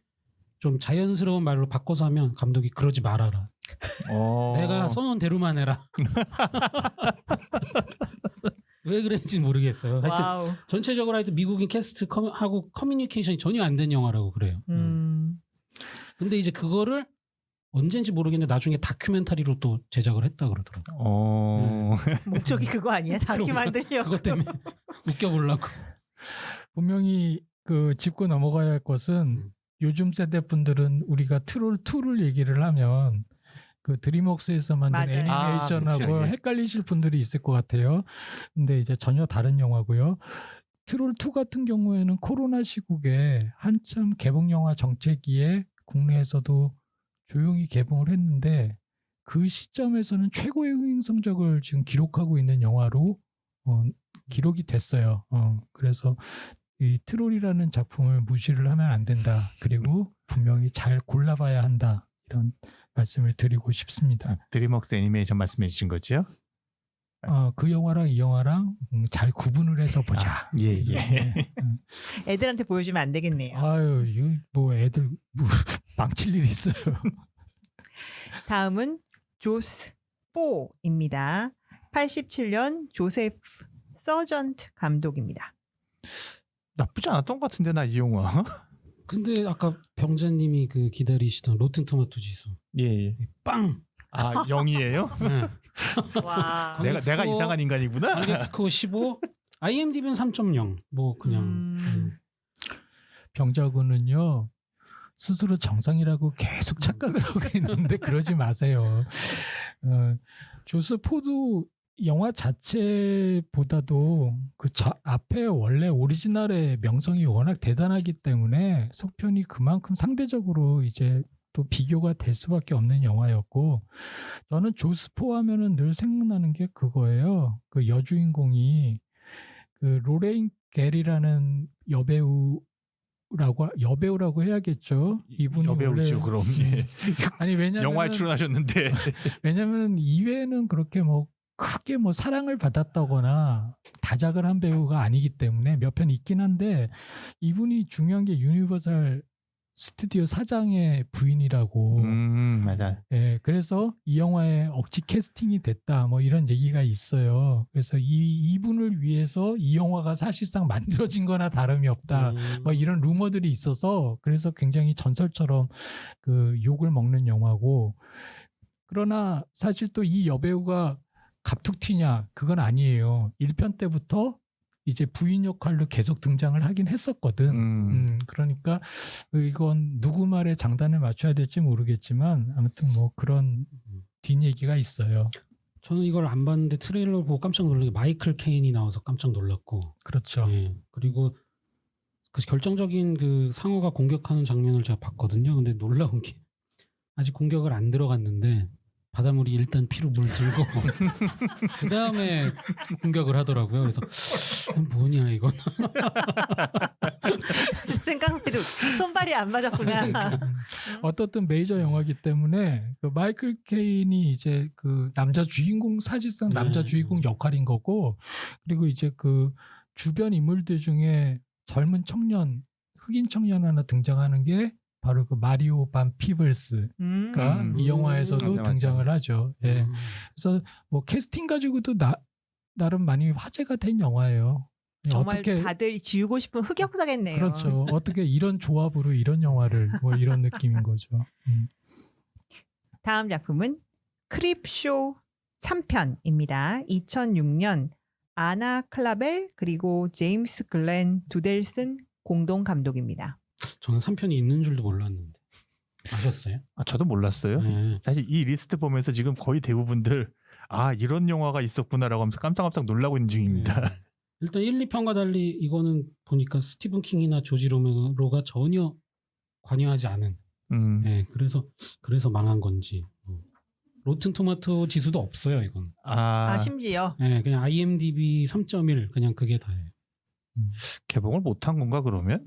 좀 자연스러운 말로 바꿔서 하면 감독이 그러지 말아라. 내가 써놓은 대로만 해라. 왜 그랬는지 모르겠어요. 하여튼 와우. 전체적으로 하여튼 미국인 캐스트하고 커뮤니케이션이 전혀 안 된 영화라고 그래요. 근데 이제 그거를 언젠지 모르겠는데 나중에 다큐멘터리로 또 제작을 했다 그러더라고요. 목적이 그거 아니야? 다큐 만들려고. 그것 때문에 웃겨보려고. 분명히 그 짚고 넘어가야 할 것은 요즘 세대 분들은 우리가 트롤 2를 얘기를 하면 그 드림웍스에서 만든 맞아요. 애니메이션하고 그렇죠. 예. 헷갈리실 분들이 있을 것 같아요. 근데 이제 전혀 다른 영화고요. 트롤 2 같은 경우에는 코로나 시국에 한참 개봉 영화 정체기에 국내에서도 조용히 개봉을 했는데 그 시점에서는 최고의 흥행 성적을 지금 기록하고 있는 영화로 기록이 됐어요. 그래서 이 트롤이라는 작품을 무시를 하면 안 된다. 그리고 분명히 잘 골라봐야 한다. 이런 말씀을 드리고 싶습니다. 드림웍스 애니메이션 말씀해 주신 거죠? 그 영화랑 이 영화랑 잘 구분을 해서 보자. 예. 애들한테 보여주면 안 되겠네요. 아유, 이거 뭐 애들 뭐 망칠 일 있어요. 다음은 조스 4입니다. 87년 조세프 서전트 감독입니다. 나쁘지 않았던 것 같은데 나 이 영화. 근데 아까 병자님이 그 기다리시던 로튼 토마토 지수 예. 빵. 0이에요? 네. 와. 내가 이상한 인간이구나. 관객 스코어 15. IMDb는 3.0. 뭐 그냥 병자고는요. 스스로 정상이라고 계속 착각을 하고 있는데 그러지 마세요. 조스 포드 영화 자체보다도 그 앞에 원래 오리지널의 명성이 워낙 대단하기 때문에 속편이 그만큼 상대적으로 이제 또 비교가 될 수밖에 없는 영화였고, 저는 조스포 하면은 늘 생각나는 게 그거예요. 그 여주인공이 그 로레인 겔이라는 여배우라고 해야겠죠. 이분이 여배우죠, 원래, 그럼. 예. 아니 왜냐면 영화에 출연하셨는데. 왜냐면 이외에는 그렇게 뭐 크게 뭐 사랑을 받았다거나 다작을 한 배우가 아니기 때문에 몇 편 있긴 한데, 이분이 중요한 게 유니버설 스튜디오 사장의 부인이라고. 맞아. 예, 그래서 이 영화에 억지 캐스팅이 됐다 뭐 이런 얘기가 있어요. 그래서 이분을 위해서 이 영화가 사실상 만들어진 거나 다름이 없다 뭐 이런 루머들이 있어서, 그래서 굉장히 전설처럼 그 욕을 먹는 영화고, 그러나 사실 또 이 여배우가 갑툭튀냐 그건 아니에요. 1편 때부터 이제 부인 역할로 계속 등장을 하긴 했었거든. 그러니까 이건 누구 말에 장단을 맞춰야 될지 모르겠지만 아무튼 뭐 그런 뒷얘기가 있어요. 저는 이걸 안 봤는데 트레일러 보고 깜짝 놀란 게 마이클 케인이 나와서 깜짝 놀랐고. 그렇죠. 예. 그리고 그 결정적인 그 상어가 공격하는 장면을 제가 봤거든요. 근데 놀라운 게 아직 공격을 안 들어갔는데 바닷물이 일단 피로 물들고 그 다음에 공격을 하더라고요. 그래서 뭐냐 이건. 생각해도 손발이 안 맞았구나. 어떻든 메이저 영화이기 때문에 그 마이클 케인이 이제 그 남자 주인공, 사실상 남자 주인공 역할인 거고, 그리고 이제 그 주변 인물들 중에 젊은 청년, 흑인 청년 하나 등장하는 게 바로 그 마리오 반 피블스가 이 영화에서도 맞아. 등장을 하죠. 예. 그래서 뭐 캐스팅 가지고도 나름 많이 화제가 된 영화예요. 정말 어떻게, 다들 지우고 싶은 흑역사겠네요. 그렇죠. 어떻게 이런 조합으로 이런 영화를 뭐 이런 느낌인 거죠. 다음 작품은 크립쇼 3편입니다. 2006년 아나 클라벨 그리고 제임스 글렌 두델슨 공동 감독입니다. 저는 3편이 있는 줄도 몰랐는데. 아셨어요? 저도 몰랐어요. 네. 사실 이 리스트 보면서 지금 거의 대부분들 이런 영화가 있었구나라고 하면서 깜짝깜짝 놀라고 있는 중입니다. 네. 일단 1, 2편과 달리 이거는 보니까 스티븐 킹이나 조지 로메로가 전혀 관여하지 않은. 네, 그래서 망한 건지. 로튼 토마토 지수도 없어요, 이건. 심지어. 네, 그냥 IMDb 3.1 그냥 그게 다예요. 개봉을 못한 건가 그러면?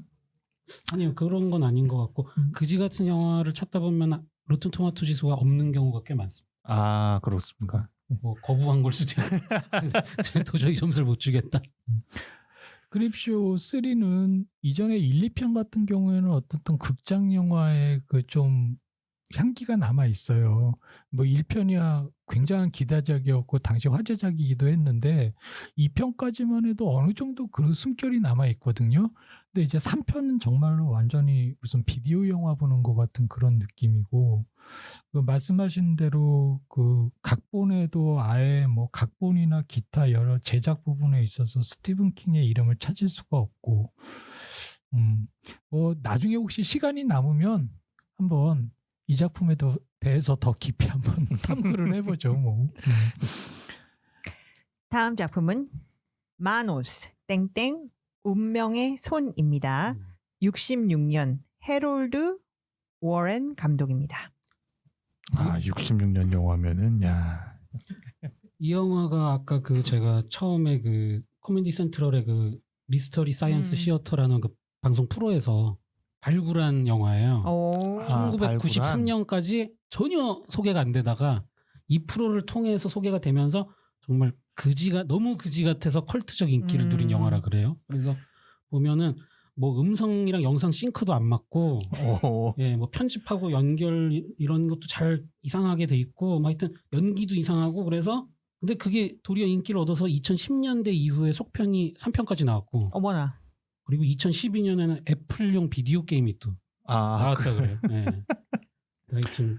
아니요, 그런 건 아닌 것 같고 그지 같은 영화를 찾다 보면 로튼 토마토 지수가 없는 경우가 꽤 많습니다. 그렇습니까? 뭐 거부한 걸 수도 있고 제가 도저히 점수를 못 주겠다. 크립쇼 3는 이전에 1, 2편 같은 경우에는 어떤 극장 영화의 그 좀 향기가 남아 있어요. 뭐 1편이야 굉장한 기대작이었고 당시 화제작이기도 했는데 2편까지만 해도 어느 정도 그 숨결이 남아 있거든요. 근데 이제 3편은 정말로 완전히 무슨 비디오 영화 보는 것 같은 그런 느낌이고, 그 말씀하신 대로 그 각본에도 아예 뭐 각본이나 기타 여러 제작 부분에 있어서 스티븐 킹의 이름을 찾을 수가 없고, 뭐 나중에 혹시 시간이 남으면 한번 이 작품에 대해서 더 깊이 한번 탐구를 해보죠. 뭐. 다음 작품은 마노스 땡땡 운명의 손입니다. 66년 해롤드 워렌 감독입니다. 66년 영화면은 이 영화가 아까 그 제가 처음에 그 코미디 센트럴의 그 미스터리 사이언스 시어터라는 그 방송 프로에서 발굴한 영화예요. 1993년까지 전혀 소개가 안 되다가 이 프로를 통해서 소개가 되면서 정말 너무 그지 같아서 컬트적 인기를 누린 영화라 그래요. 그래서 보면은 뭐 음성이랑 영상 싱크도 안 맞고, 예, 뭐 편집하고 연결 이런 것도 잘 이상하게 돼 있고, 뭐 하여튼 연기도 이상하고 그래서 근데 그게 도리어 인기를 얻어서 2010년대 이후에 속편이 3편까지 나왔고, 어머나. 그리고 2012년에는 애플용 비디오 게임이 또 나왔다 그래요. 네. 하여튼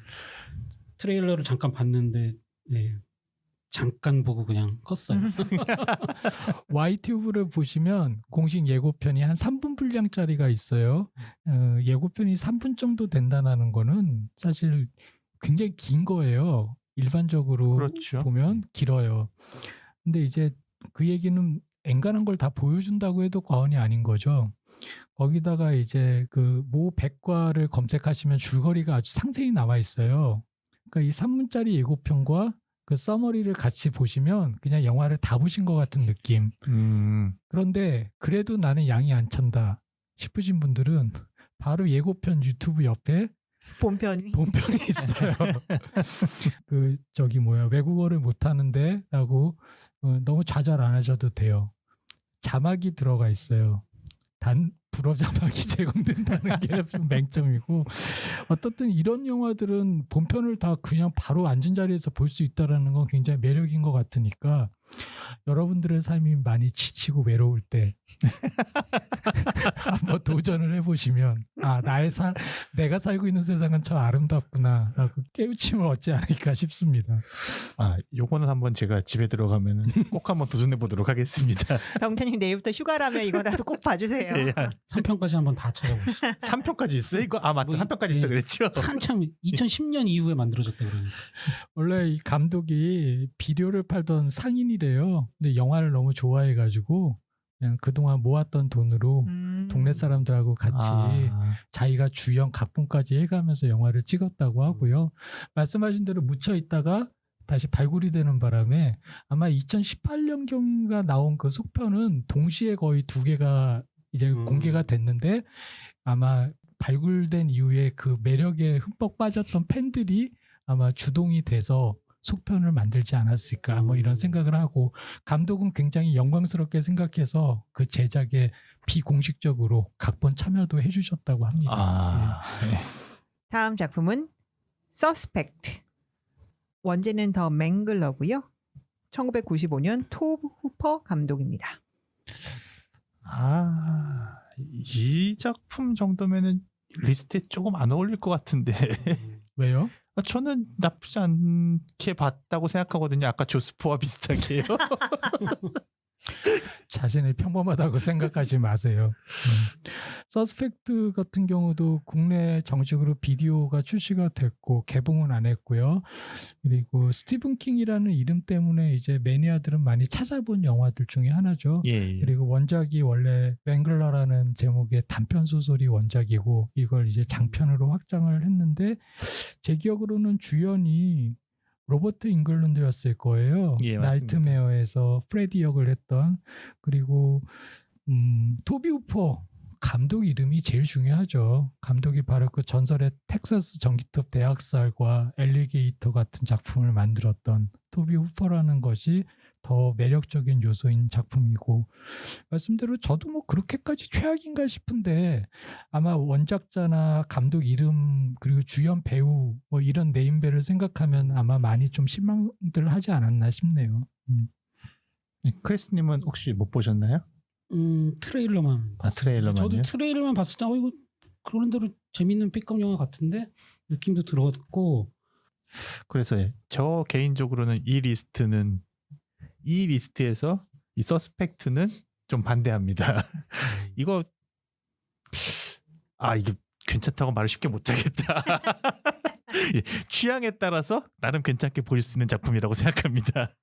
트레일러를 잠깐 봤는데, 네. 잠깐 보고 그냥 껐어요. Y튜브를 보시면 공식 예고편이 한 3분 분량짜리가 있어요. 예고편이 3분 정도 된다는 거는 사실 굉장히 긴 거예요. 일반적으로 그렇죠. 보면 길어요. 근데 이제 그 얘기는 엔간한 걸 다 보여준다고 해도 과언이 아닌 거죠. 거기다가 이제 그 모 백과를 검색하시면 줄거리가 아주 상세히 나와 있어요. 그러니까 이 3분짜리 예고편과 그 서머리를 같이 보시면 그냥 영화를 다 보신 것 같은 느낌. 그런데 그래도 나는 양이 안 찬다 싶으신 분들은 바로 예고편 유튜브 옆에 본편이 있어요. 그 저기 뭐야 외국어를 못하는데라고 너무 좌절 안 하셔도 돼요. 자막이 들어가 있어요. 단 불어 자막이 제공된다는 게 좀 맹점이고 어떻든 이런 영화들은 본편을 다 그냥 바로 앉은 자리에서 볼 수 있다라는 건 굉장히 매력인 것 같으니까 여러분들의 삶이 많이 지치고 외로울 때 한번 도전을 해보시면 내가 살고 있는 세상은 참 아름답구나라고 깨우침을 얻지 않을까 싶습니다. 요거는 한번 제가 집에 들어가면 꼭 한번 도전해 보도록 하겠습니다. 병태님 내일부터 휴가라면 이거라도 꼭 봐주세요. 예, 3편까지 한번 다 찾아보시죠. 3편까지 있어요? 이거 맞다. 뭐, 1편까지 예. 있다 그랬죠? 한참 2010년 이후에 만들어졌다 그러니까. 원래 이 감독이 비료를 팔던 상인이래요. 근데 영화를 너무 좋아해가지고 그냥 그동안 모았던 돈으로 동네 사람들하고 같이 자기가 주연 각본까지 해가면서 영화를 찍었다고 하고요. 말씀하신 대로 묻혀 있다가 다시 발굴이 되는 바람에 아마 2018년경인가 나온 그 속편은 동시에 거의 2개가 이제 공개가 됐는데 아마 발굴된 이후에 그 매력에 흠뻑 빠졌던 팬들이 아마 주동이 돼서 속편을 만들지 않았을까 뭐 이런 생각을 하고 감독은 굉장히 영광스럽게 생각해서 그 제작에 비공식적으로 각본 참여도 해주셨다고 합니다. 네. 다음 작품은 서스펙트. 원제는 더 맹글러고요. 1995년 톰 후퍼 감독입니다. 이 작품 정도면은 리스트에 조금 안 어울릴 것 같은데. 왜요? 저는 나쁘지 않게 봤다고 생각하거든요. 아까 조스포와 비슷하게요. 자신을 평범하다고 생각하지 마세요. 서스펙트 같은 경우도 국내 정식으로 비디오가 출시가 됐고 개봉은 안 했고요. 그리고 스티븐 킹이라는 이름 때문에 이제 매니아들은 많이 찾아본 영화들 중에 하나죠. 예. 그리고 원작이 원래 맹글러라는 제목의 단편 소설이 원작이고 이걸 이제 장편으로 확장을 했는데 제 기억으로는 주연이 로버트 잉글랜드였을 거예요. 예, 나이트메어에서 프레디 역을 했던. 그리고 토비 후퍼 감독 이름이 제일 중요하죠. 감독이 바로 그 전설의 텍사스 전기톱 대학살과 엘리게이터 같은 작품을 만들었던 토비 후퍼라는 것이 더 매력적인 요소인 작품이고 말씀대로 저도 뭐 그렇게까지 최악인가 싶은데 아마 원작자나 감독 이름 그리고 주연 배우 뭐 이런 네임밸을 생각하면 아마 많이 좀 실망들 하지 않았나 싶네요. 크리스님은 혹시 못 보셨나요? 트레일러만 봤어요. 트레일러만요? 저도 트레일러만 봤을 때 이거 그런 대로 재밌는 픽업 영화 같은데 느낌도 들었고 그래서 저 개인적으로는 이 리스트에서 이 서스펙트는 좀 반대합니다. 이게 괜찮다고 말을 쉽게 못하겠다. 취향에 따라서 나름 괜찮게 보실 수 있는 작품이라고 생각합니다.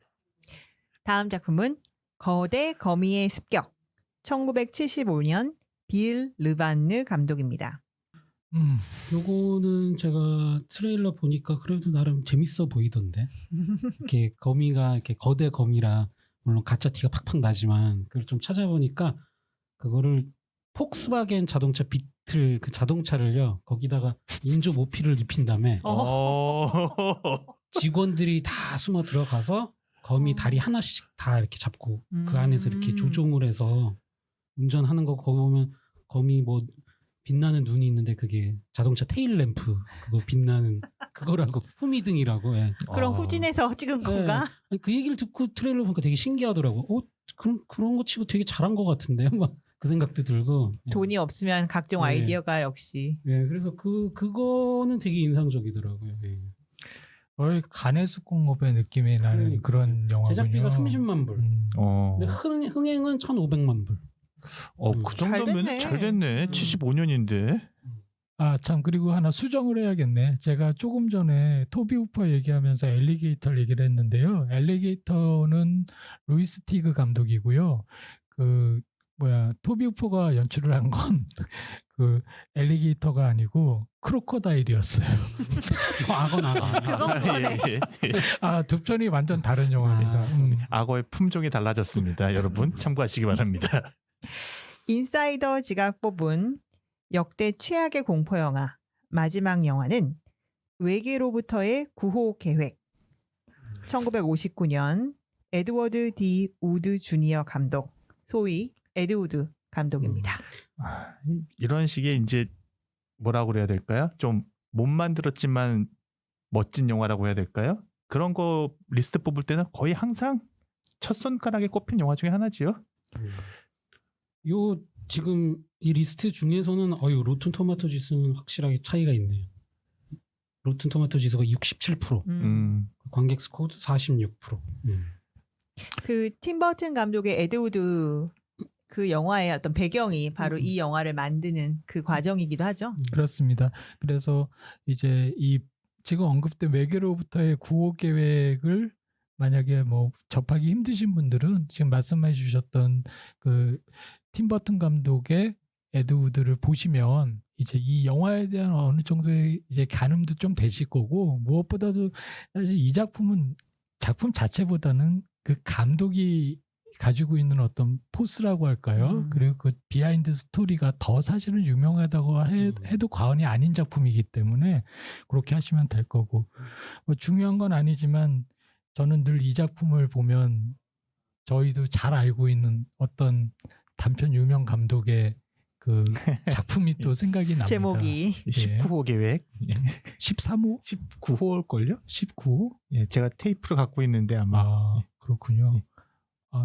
다음 작품은 거대 거미의 습격. 1975년 빌 르반느 감독입니다. 요거는 제가 트레일러 보니까 그래도 나름 재밌어 보이던데. 이렇게 거미가 이렇게 거대 거미라 물론 가짜 티가 팍팍 나지만 그걸 좀 찾아보니까 그거를 폭스바겐 자동차 비틀 그 자동차를요 거기다가 인조 모피를 입힌 다음에 직원들이 다 숨어 들어가서 거미 다리 하나씩 다 이렇게 잡고 그 안에서 이렇게 조종을 해서 운전하는 거 거기 보면 거미 뭐 빛나는 눈이 있는데 그게 자동차 테일 램프 그거 빛나는 그거라고 후미등이라고. 예. 그럼 후진해서 찍은 건가? 네. 그 얘기를 듣고 트레일러 보니까 되게 신기하더라고. 그런 거 치고 되게 잘한 것 같은데 막 그 생각도 들고. 돈이 없으면 각종 아이디어가 역시. 예, 그래서 그거는 되게 인상적이더라고요. 예. 거의 가내수공업의 느낌이 나는 그런 영화군요. 제작비가 30만 불. 근데 흥행은 1,500만 불. 그 정도면 잘 됐네. 75년인데. 아, 참, 그리고 하나 수정을 해야겠네. 제가 조금 전에 토비 후퍼 얘기하면서 엘리게이터 얘기를 했는데요. 엘리게이터는 루이스 티그 감독이고요. 토비 후퍼가 연출을 한 건 그 엘리게이터가 아니고 크로커다일이었어요. 악어. 아, 두 편이 완전 다른 영화입니다. 악어의 품종이 달라졌습니다. 여러분 참고하시기 바랍니다. 인사이더지가 뽑은 역대 최악의 공포 영화 마지막 영화는 외계로부터의 구호 계획. 1959년 에드워드 D. 우드 주니어 감독, 소위 에드우드 감독입니다. 이런 식의 이제 뭐라고 그래야 될까요? 좀 못 만들었지만 멋진 영화라고 해야 될까요? 그런 거 리스트 뽑을 때는 거의 항상 첫 손가락에 꼽힌 영화 중에 하나지요. 요 지금 이 리스트 중에서는 로튼 토마토 지수는 확실하게 차이가 있네요. 로튼 토마토 지수가 67%, 관객 스코어도 46%. 그 팀버튼 감독의 에드우드 그 영화의 어떤 배경이 바로 이 영화를 만드는 그 과정이기도 하죠. 그렇습니다. 그래서 이제 이 지금 언급된 외계로부터의 구호 계획을 만약에 뭐 접하기 힘드신 분들은 지금 말씀해 주셨던 그 팀버튼 감독의 에드우드를 보시면 이제 이 영화에 대한 어느 정도의 이제 가늠도 좀 되실 거고, 무엇보다도 사실 이 작품은 작품 자체보다는 그 감독이 가지고 있는 어떤 포스라고 할까요? 그리고 그 비하인드 스토리가 더 사실은 유명하다고 해도 과언이 아닌 작품이기 때문에 그렇게 하시면 될 거고, 뭐 중요한 건 아니지만 저는 늘 이 작품을 보면 저희도 잘 알고 있는 어떤 단편 유명 감독의 그 작품이 또 생각이 납니다. 제목이 19호 계획. 13호? 19호일걸요? 19호? 예, 제가 테이프를 갖고 있는데 아마. 그렇군요.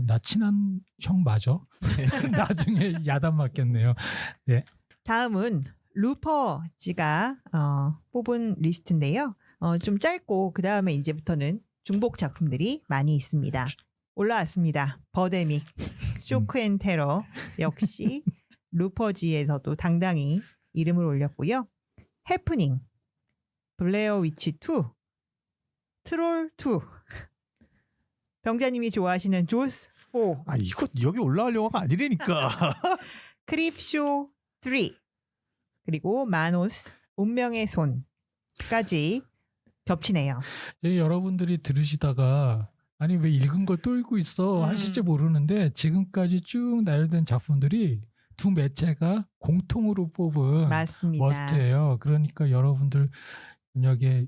나 친한 형 맞아? 나중에 야단 맞겠네요. 네. 다음은 루퍼지가 뽑은 리스트인데요. 좀 짧고 그 다음에 이제부터는 중복 작품들이 많이 있습니다. 올라왔습니다. 버데믹, 쇼크 앤 테러 역시 루퍼지에서도 당당히 이름을 올렸고요. 해프닝, 블레어 위치 2, 트롤 2, 병자님이 좋아하시는 조스 4, 이거 여기 올라갈 영화가 아니라니까. 크립쇼 3, 그리고 마노스, 운명의 손까지 겹치네요. 여러분들이 들으시다가 아니 왜 읽은 걸 또 읽고 있어 하실지 모르는데, 지금까지 쭉 나열된 작품들이 두 매체가 공통으로 뽑은 맞습니다. 머스트예요. 그러니까 여러분들 만약에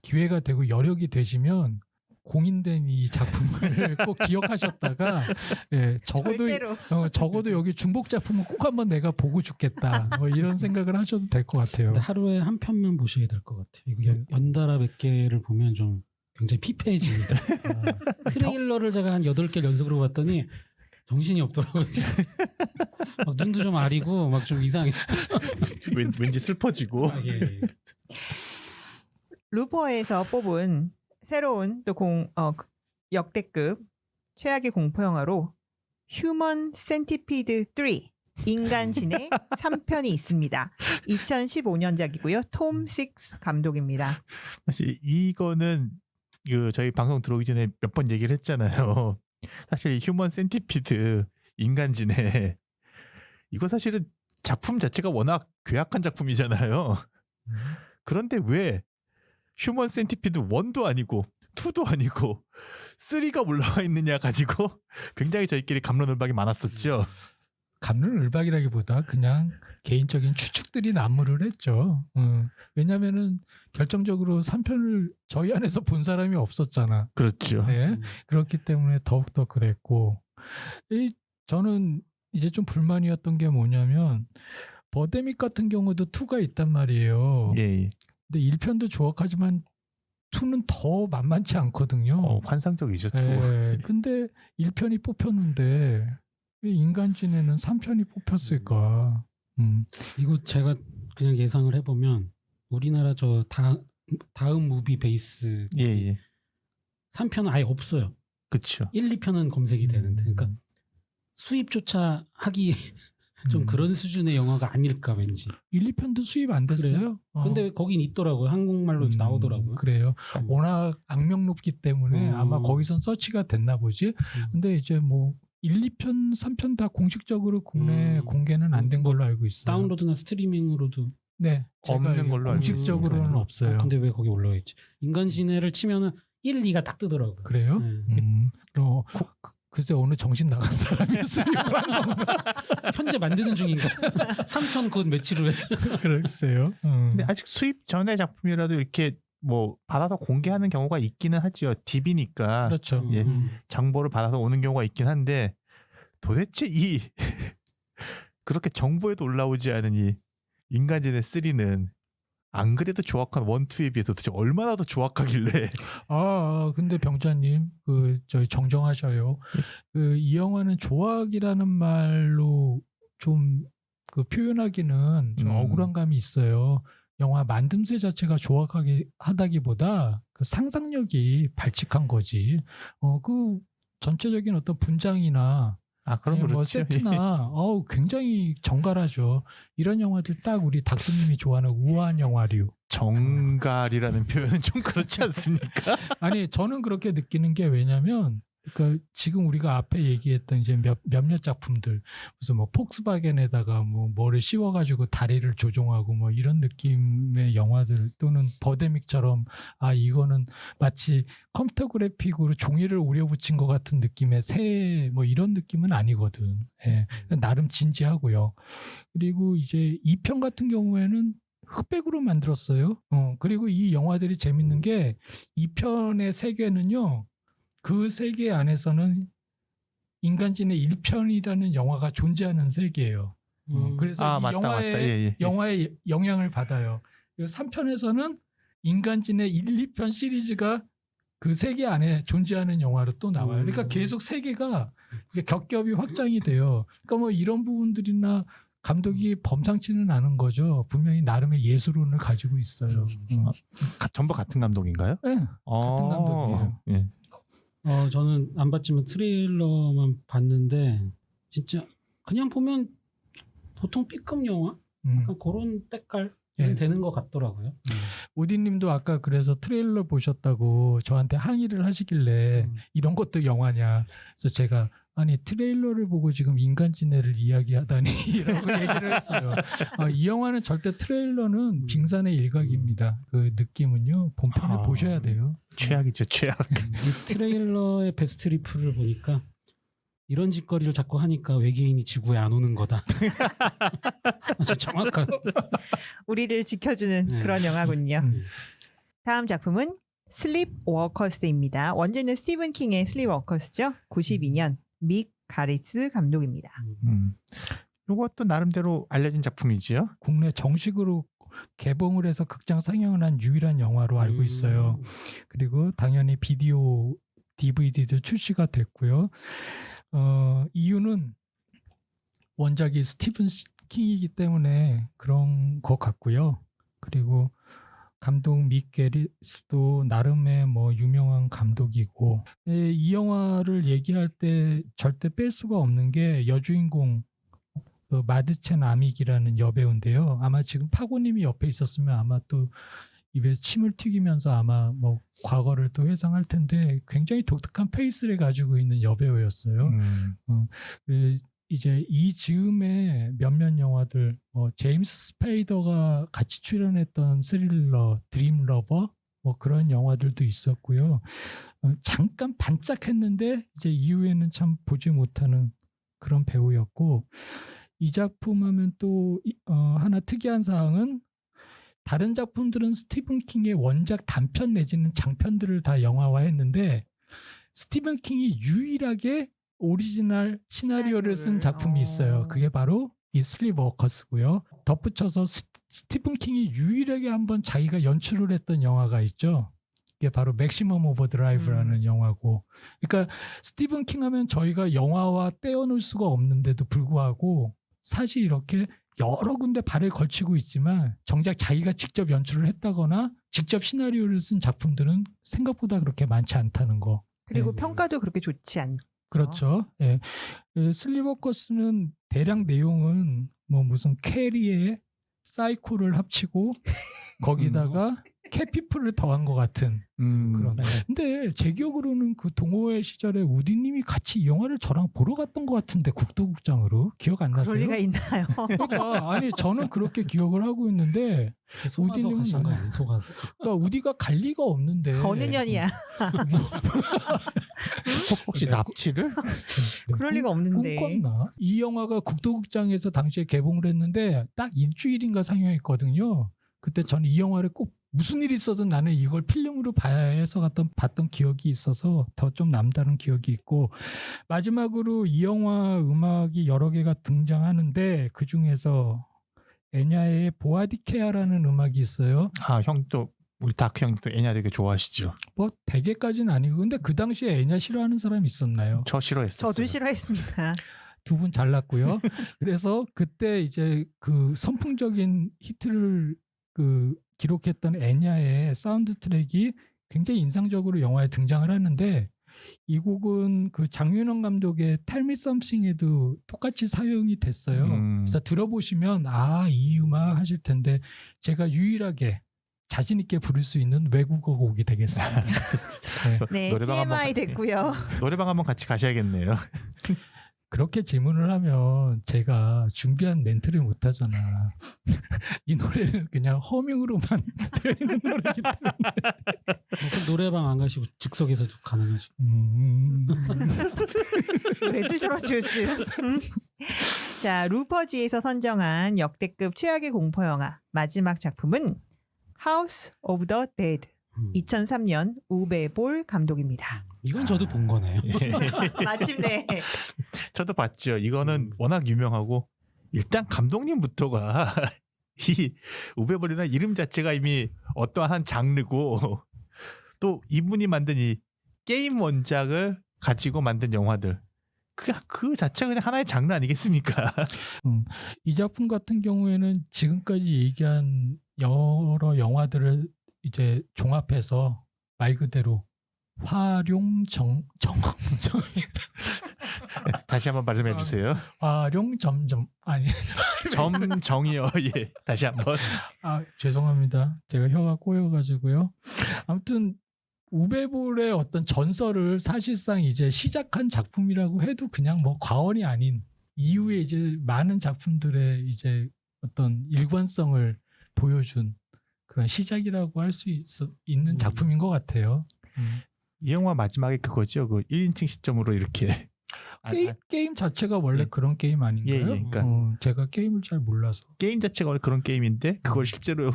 기회가 되고 여력이 되시면 공인된 이 작품을 꼭 기억하셨다가 적어도 여기 중복 작품은 꼭 한번 내가 보고 죽겠다, 뭐 이런 생각을 하셔도 될 것 같아요. 하루에 한 편만 보셔야 될 것 같아요. 이게 연달아 몇 개를 보면 좀 굉장히 피폐해집니다. 트레일러를 제가 한 8개 연속으로 봤더니 정신이 없더라고요. 막 눈도 좀 아리고 막 좀 이상해. 왠지 슬퍼지고. 예. 루퍼에서 뽑은 새로운 또 역대급 최악의 공포 영화로 휴먼 센티피드 3 인간신의 3편이 있습니다. 2015년작이고요. 톰 식스 감독입니다. 사실 이거는 저희 방송 들어오기 전에 몇 번 얘기를 했잖아요. 사실 휴먼 센티피드 인간지네, 이거 사실은 작품 자체가 워낙 괴악한 작품이잖아요. 그런데 왜 휴먼 센티피드 1도 아니고 2도 아니고 3가 올라와 있느냐 가지고 굉장히 저희끼리 갑론을박이 많았었죠. 갑론을박이라기보다 그냥 개인적인 추측들이 난무를 했죠. 왜냐면은 결정적으로 3편을 저희 안에서 본 사람이 없었잖아. 그렇죠. 네. 그렇기 때문에 더욱더 그랬고, 저는 이제 좀 불만이었던 게 뭐냐면 버데믹 같은 경우도 2가 있단 말이에요. 예. 근데 1편도 조악하지만 2는 더 만만치 않거든요. 환상적이죠. 2. 네. 근데 1편이 뽑혔는데 왜 인간진에는 3편이 뽑혔을까? 이거 제가 그냥 예상을 해보면 우리나라 저 다음 무비 베이스 예, 예. 3편은 아예 없어요. 그렇죠. 1, 2편은 검색이 되는데 그러니까 수입조차 하기 좀 그런 수준의 영화가 아닐까 왠지. 1, 2편도 수입 안 됐어요. 근데 거긴 있더라고요. 한국말로도 나오더라고요. 그래요. 워낙 악명 높기 때문에 아마 거기선 서치가 됐나 보지. 근데 이제 뭐 1, 2편, 3편 다 공식적으로 국내 공개는 안 된 걸로 알고 있어요. 다운로드나 스트리밍으로도 네, 없는 걸로 알고 공식적으로는 있습니다. 없어요. 근데 왜 거기 올라와 있지? 인간지네를 치면은 1, 2가 딱 뜨더라고요. 그래요? 네. 글쎄 어느 정신 나간 사람이 있으니까 현재 만드는 중인가? 3편 곧 며칠 후에. 글쎄요. 근데 아직 수입 전의 작품이라도 이렇게 뭐 받아서 공개하는 경우가 있기는 하지요. DB니까 그렇죠. 예. 정보를 받아서 오는 경우가 있긴 한데 도대체 이 그렇게 정보에도 올라오지 않은 이 인간지네 3는 안 그래도 조악한 1, 2에 비해서 도대체 얼마나 더 조악하길래. 근데 병자님 저희 정정하셔요. 이 영화는 조악이라는 말로 좀 표현하기는 좀 억울한 감이 있어요. 영화 만듦새 자체가 조악하게 하다기보다 그 상상력이 발칙한 거지. 그 전체적인 어떤 분장이나 그럼 뭐 그렇죠. 세트나 굉장히 정갈하죠. 이런 영화들 딱 우리 닥터님이 좋아하는 우아한 영화류. 정갈이라는 표현은 좀 그렇지 않습니까? 아니 저는 그렇게 느끼는 게 왜냐면 그러니까 지금 우리가 앞에 얘기했던 이제 몇몇 작품들 무슨 뭐 폭스바겐에다가 뭐를 씌워가지고 다리를 조종하고 뭐 이런 느낌의 영화들 또는 버데믹처럼 이거는 마치 컴퓨터 그래픽으로 종이를 오려붙인 것 같은 느낌의 새 뭐 이런 느낌은 아니거든. 예. 나름 진지하고요. 그리고 이제 2편 같은 경우에는 흑백으로 만들었어요. 그리고 이 영화들이 재밌는 게 2편의 세계는요. 그 세계 안에서는 인간지네 1편이라는 영화가 존재하는 세계예요. 그래서 이 맞다. 예. 영화의 영향을 받아요. 3편에서는 인간지네 1, 2편 시리즈가 그 세계 안에 존재하는 영화로 또 나와요. 그러니까 계속 세계가 겹겹이 확장이 돼요. 그러니까 뭐 이런 부분들이나 감독이 범상치는 않은 거죠. 분명히 나름의 예술론을 가지고 있어요. 전부 같은 감독인가요? 네, 같은 감독이에요. 예. 저는 안 봤지만 트레일러만 봤는데 진짜 그냥 보면 보통 B급 영화 약간 그런 때깔 되는 것 같더라고요. 오디님도 아까 그래서 트레일러 보셨다고 저한테 항의를 하시길래 이런 것도 영화냐. 그래서 제가 아니 트레일러를 보고 지금 인간지네를 이야기하다니 라고 얘기를 했어요. 이 영화는 절대 트레일러는 빙산의 일각입니다. 그 느낌은요. 본편을 보셔야 돼요. 최악이죠, 최악. 이 트레일러의 베스트 리플을 보니까 이런 짓거리를 자꾸 하니까 외계인이 지구에 안 오는 거다. 아주 정확한. 우리를 지켜주는 그런 영화군요. 다음 작품은 슬립 워커스입니다. 원제는 스티븐 킹의 슬립 워커스죠. 92년 믹 가리스 감독입니다. 이것도 나름대로 알려진 작품이지요. 국내 정식으로 개봉을 해서 극장 상영을 한 유일한 영화로 알고 있어요. 그리고 당연히 비디오 DVD도 출시가 됐고요. 이유는 원작이 스티븐 킹이기 때문에 그런 것 같고요. 그리고 감독 믹 게리스도 나름의 뭐 유명한 감독이고, 이 영화를 얘기할 때 절대 뺄 수가 없는 게 여주인공 마드첸 아믹이라는 여배우인데요. 아마 지금 파고님이 옆에 있었으면 아마 또 입에 침을 튀기면서 아마 뭐 과거를 또 회상할 텐데 굉장히 독특한 페이스를 가지고 있는 여배우였어요. 이제 이 즈음에 몇몇 영화들 제임스 스페이더가 같이 출연했던 스릴러 드림 러버 뭐 그런 영화들도 있었고요. 잠깐 반짝했는데 이제 이후에는 참 보지 못하는 그런 배우였고, 이 작품 하면 또 하나 특이한 사항은 다른 작품들은 스티븐 킹의 원작 단편 내지는 장편들을 다 영화화했는데 스티븐 킹이 유일하게 오리지널 시나리오를 쓴 작품이 있어요. 그게 바로 이 슬립 워커스고요. 덧붙여서 스티븐 킹이 유일하게 한번 자기가 연출을 했던 영화가 있죠. 이게 바로 맥시멈 오버드라이브라는 영화고, 그러니까 스티븐 킹 하면 저희가 영화와 떼어놓을 수가 없는데도 불구하고 사실 이렇게 여러 군데 발을 걸치고 있지만 정작 자기가 직접 연출을 했다거나 직접 시나리오를 쓴 작품들은 생각보다 그렇게 많지 않다는 거. 그리고 네. 평가도 그렇게 좋지 않죠. 그렇죠. 예. 슬리버커스는 대략 내용은 뭐 무슨 캐리의 사이코를 합치고 거기다가 캐피플을 더한 것 같은 그런. 근데 제 기억으로는 그 동호회 시절에 우디님이 같이 이 영화를 저랑 보러 갔던 것 같은데 국도극장으로 기억 안 나세요? 그럴 리가 있나요? 그러니까 아니 저는 그렇게 기억을 하고 있는데 속아서 우디님은 가신 거 아니에요? 속아서. 그러니까 우디가 갈 리가 없는데 어느 년이야? 혹시 납치를? 그럴 리가 없는데. 꿈꿨나? 이 영화가 국도극장에서 당시에 개봉을 했는데 딱 일주일인가 상영했거든요. 그때 저는 이 영화를 꼭 무슨 일이 있어도 나는 이걸 필름으로 봐야 해서 봤던 기억이 있어서 더 좀 남다른 기억이 있고, 마지막으로 이 영화 음악이 여러 개가 등장하는데 그 중에서 에냐의 보아디케아라는 음악이 있어요. 아, 형 또 우리 다크 형이 또 애냐 되게 좋아하시죠? 뭐 대개까지는 아니고, 근데 그 당시에 에냐 싫어하는 사람이 있었나요? 저 싫어했었어요. 저도 싫어했습니다. 두 분 잘났고요. 그래서 그때 이제 그 선풍적인 히트를 기록했던 에냐의 사운드 트랙이 굉장히 인상적으로 영화에 등장을 하는데, 이 곡은 그 장윤영 감독의 Tell Me Something에도 똑같이 사용이 됐어요. 그래서 들어보시면 이 음악 하실 텐데, 제가 유일하게 자신 있게 부를 수 있는 외국어 곡이 되겠습니다. 네. 네, 노래방 TMI 됐고요. 노래방 한번 같이 가셔야겠네요. 그렇게 질문을 하면 제가 준비한 멘트를 못 하잖아. 이 노래는 그냥 허밍으로만 되어 있는 노래이기 때문에. 그럼 노래방 안 가시고 즉석에서도 가능하시고. 왜들 저러지 요즘. 자, 루퍼지에서 선정한 역대급 최악의 공포 영화 마지막 작품은 House of the Dead. 2003년 우베 볼 감독입니다. 이건 저도 본 거네요. 마침내. 저도 봤죠. 이거는 워낙 유명하고, 일단 감독님부터가 이 우베볼이라는 이름 자체가 이미 어떠한 장르고, 또 이분이 만든 이 게임 원작을 가지고 만든 영화들, 그 자체가 그냥 하나의 장르 아니겠습니까? 이 작품 같은 경우에는 지금까지 얘기한 여러 영화들을 이제 종합해서 말 그대로 활용정 다시 한번 말씀해 주세요. 활용점점 아니 점정이요. 예. 다시 한번. 죄송합니다. 제가 혀가 꼬여가지고요. 아무튼 우베볼의 어떤 전설을 사실상 이제 시작한 작품이라고 해도 그냥 뭐 과언이 아닌, 이후에 이제 많은 작품들의 이제 어떤 일관성을 보여준 그런 시작이라고 할 수 있는 작품인 것 같아요. 이 영화 마지막에 그거죠. 그 1인칭 시점으로 이렇게. 게임 자체가 원래 그런 게임 아닌가요? 예, 그러니까 제가 게임을 잘 몰라서. 게임 자체가 원래 그런 게임인데 그걸 실제로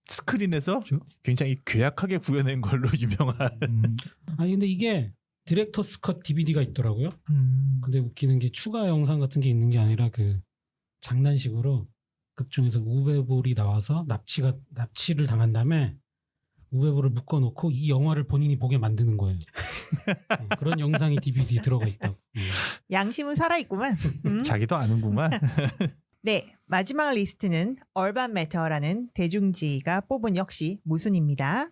스크린에서 그렇죠. 굉장히 괴악하게 구현한 걸로 유명한. 아니 근데 이게 디렉터스 컷 DVD가 있더라고요. 근데 웃기는 게 추가 영상 같은 게 있는 게 아니라 그 장난식으로 극 중에서 우베볼이 나와서 납치를 당한 다음에 우베볼을 묶어놓고 이 영화를 본인이 보게 만드는 거예요. 그런 영상이 DVD에 들어가 있다고. 양심은 살아있구만. 자기도 아는구만. 네, 마지막 리스트는 얼반 매터라는 대중지가 뽑은 역시 무순입니다.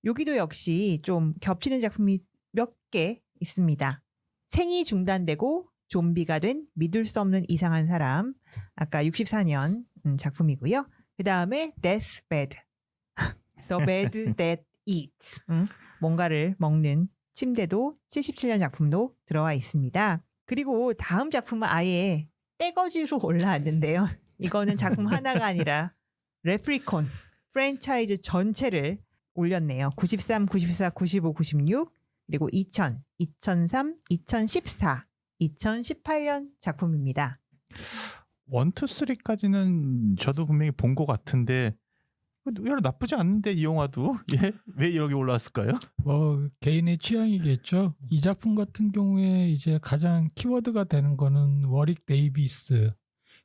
여기도 역시 좀 겹치는 작품이 몇 개 있습니다. 생이 중단되고 좀비가 된 믿을 수 없는 이상한 사람, 아까 64년 작품이고요. 그 다음에 Deathbed, The Bed That Eats, 뭔가를 먹는 침대도 77년 작품도 들어와 있습니다. 그리고 다음 작품은 아예 떼거지로 올라왔는데요. 이거는 작품 하나가 아니라 레프리콘 프랜차이즈 전체를 올렸네요. 93, 94, 95, 96 그리고 2000, 2003, 2014, 2018년 작품입니다. 1, 2, 3까지는 저도 분명히 본 것 같은데 의외로 나쁘지 않은데 이 영화도 왜 여기 올라왔을까요? 뭐 개인의 취향이겠죠. 이 작품 같은 경우에 이제 가장 키워드가 되는 거는 워릭 데이비스,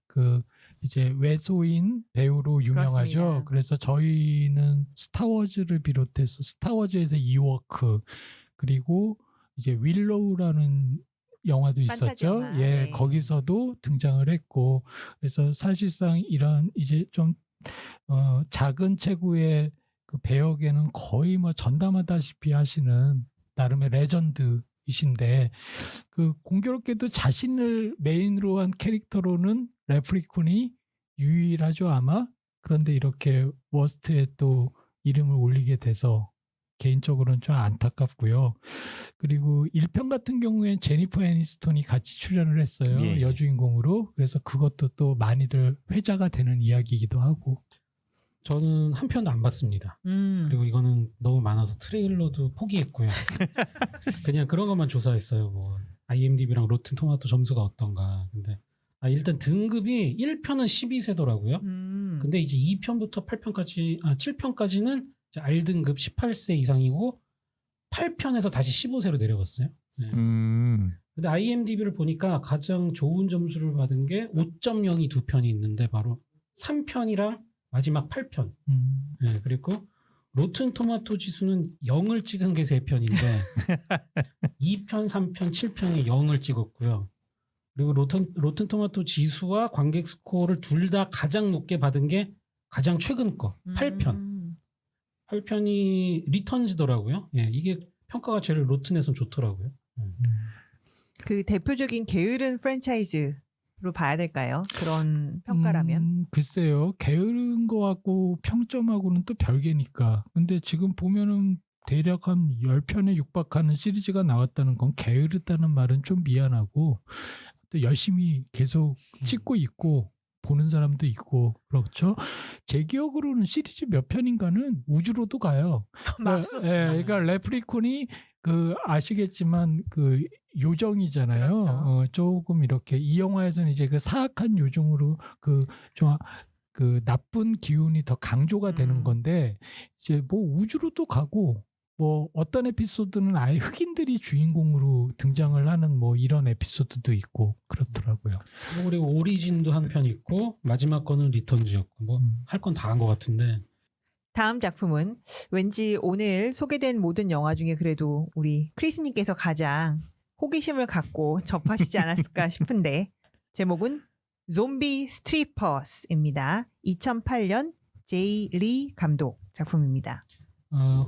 그 이제 외소인 배우로 유명하죠. 그렇습니다. 그래서 저희는 스타워즈를 비롯해서 스타워즈에서 이워크, 그리고 이제 윌로우라는 영화도 판타지 있었죠. 영화. 예, 네. 거기서도 등장을 했고, 그래서 사실상 이런 이제 좀 작은 체구의 그 배역에는 거의 뭐 전담하다시피 하시는 나름의 레전드이신데 그 공교롭게도 자신을 메인으로 한 캐릭터로는 레프리콘이 유일하죠 아마. 그런데 이렇게 워스트에 또 이름을 올리게 돼서 개인적으로는 좀 안타깝고요. 그리고 1편 같은 경우엔 제니퍼 애니스톤이 같이 출연을 했어요. 예. 여주인공으로. 그래서 그것도 또 많이들 회자가 되는 이야기이기도 하고. 저는 한 편도 안 봤습니다. 그리고 이거는 너무 많아서 트레일러도 포기했고요. 그냥 그런 것만 조사했어요. 뭐 IMDb랑 로튼 토마토 점수가 어떤가. 근데 일단 등급이 1편은 12세더라고요. 근데 이제 2편부터 8편까지 7편까지는 R등급 18세 이상이고 8편에서 다시 15세로 내려갔어요. 네. 근데 IMDb를 보니까 가장 좋은 점수를 받은 게 5.0이 두 편이 있는데 바로 3편이랑 마지막 8편. 네, 그리고 로튼 토마토 지수는 0을 찍은 게 3편인데 2편, 3편, 7편에 0을 찍었고요. 그리고 로튼 토마토 지수와 관객 스코어를 둘 다 가장 높게 받은 게 가장 최근 거 8편. 8편이 리턴즈더라고요. 예, 이게 평가가 제일 로튼에선 좋더라고요. 그 대표적인 게으른 프랜차이즈로 봐야 될까요? 그런 평가라면? 글쎄요. 게으른 거하고 평점하고는 또 별개니까. 근데 지금 보면은 대략 한 10편에 육박하는 시리즈가 나왔다는 건 게으르다는 말은 좀 미안하고 또 열심히 계속 찍고 있고 보는 사람도 있고 그렇죠. 제 기억으로는 시리즈 몇 편인가는 우주로도 가요. 그러니까 레프리콘이 그 아시겠지만 그 요정이잖아요. 그렇죠. 조금 이렇게 이 영화에서는 이제 그 사악한 요정으로 그 좀 그 나쁜 기운이 더 강조가 되는 건데 이제 뭐 우주로도 가고 뭐 어떤 에피소드는 아예 흑인들이 주인공으로 등장을 하는 뭐 이런 에피소드도 있고 그렇더라고요. 그리고 오리진도 한 편 있고 마지막 거는 리턴즈였고 뭐 할 건 다 한 것 같은데 다음 작품은 왠지 오늘 소개된 모든 영화 중에 그래도 우리 크리스님께서 가장 호기심을 갖고 접하시지 않았을까 싶은데 제목은 좀비 스트리퍼스입니다. 2008년 제이 리 감독 작품입니다.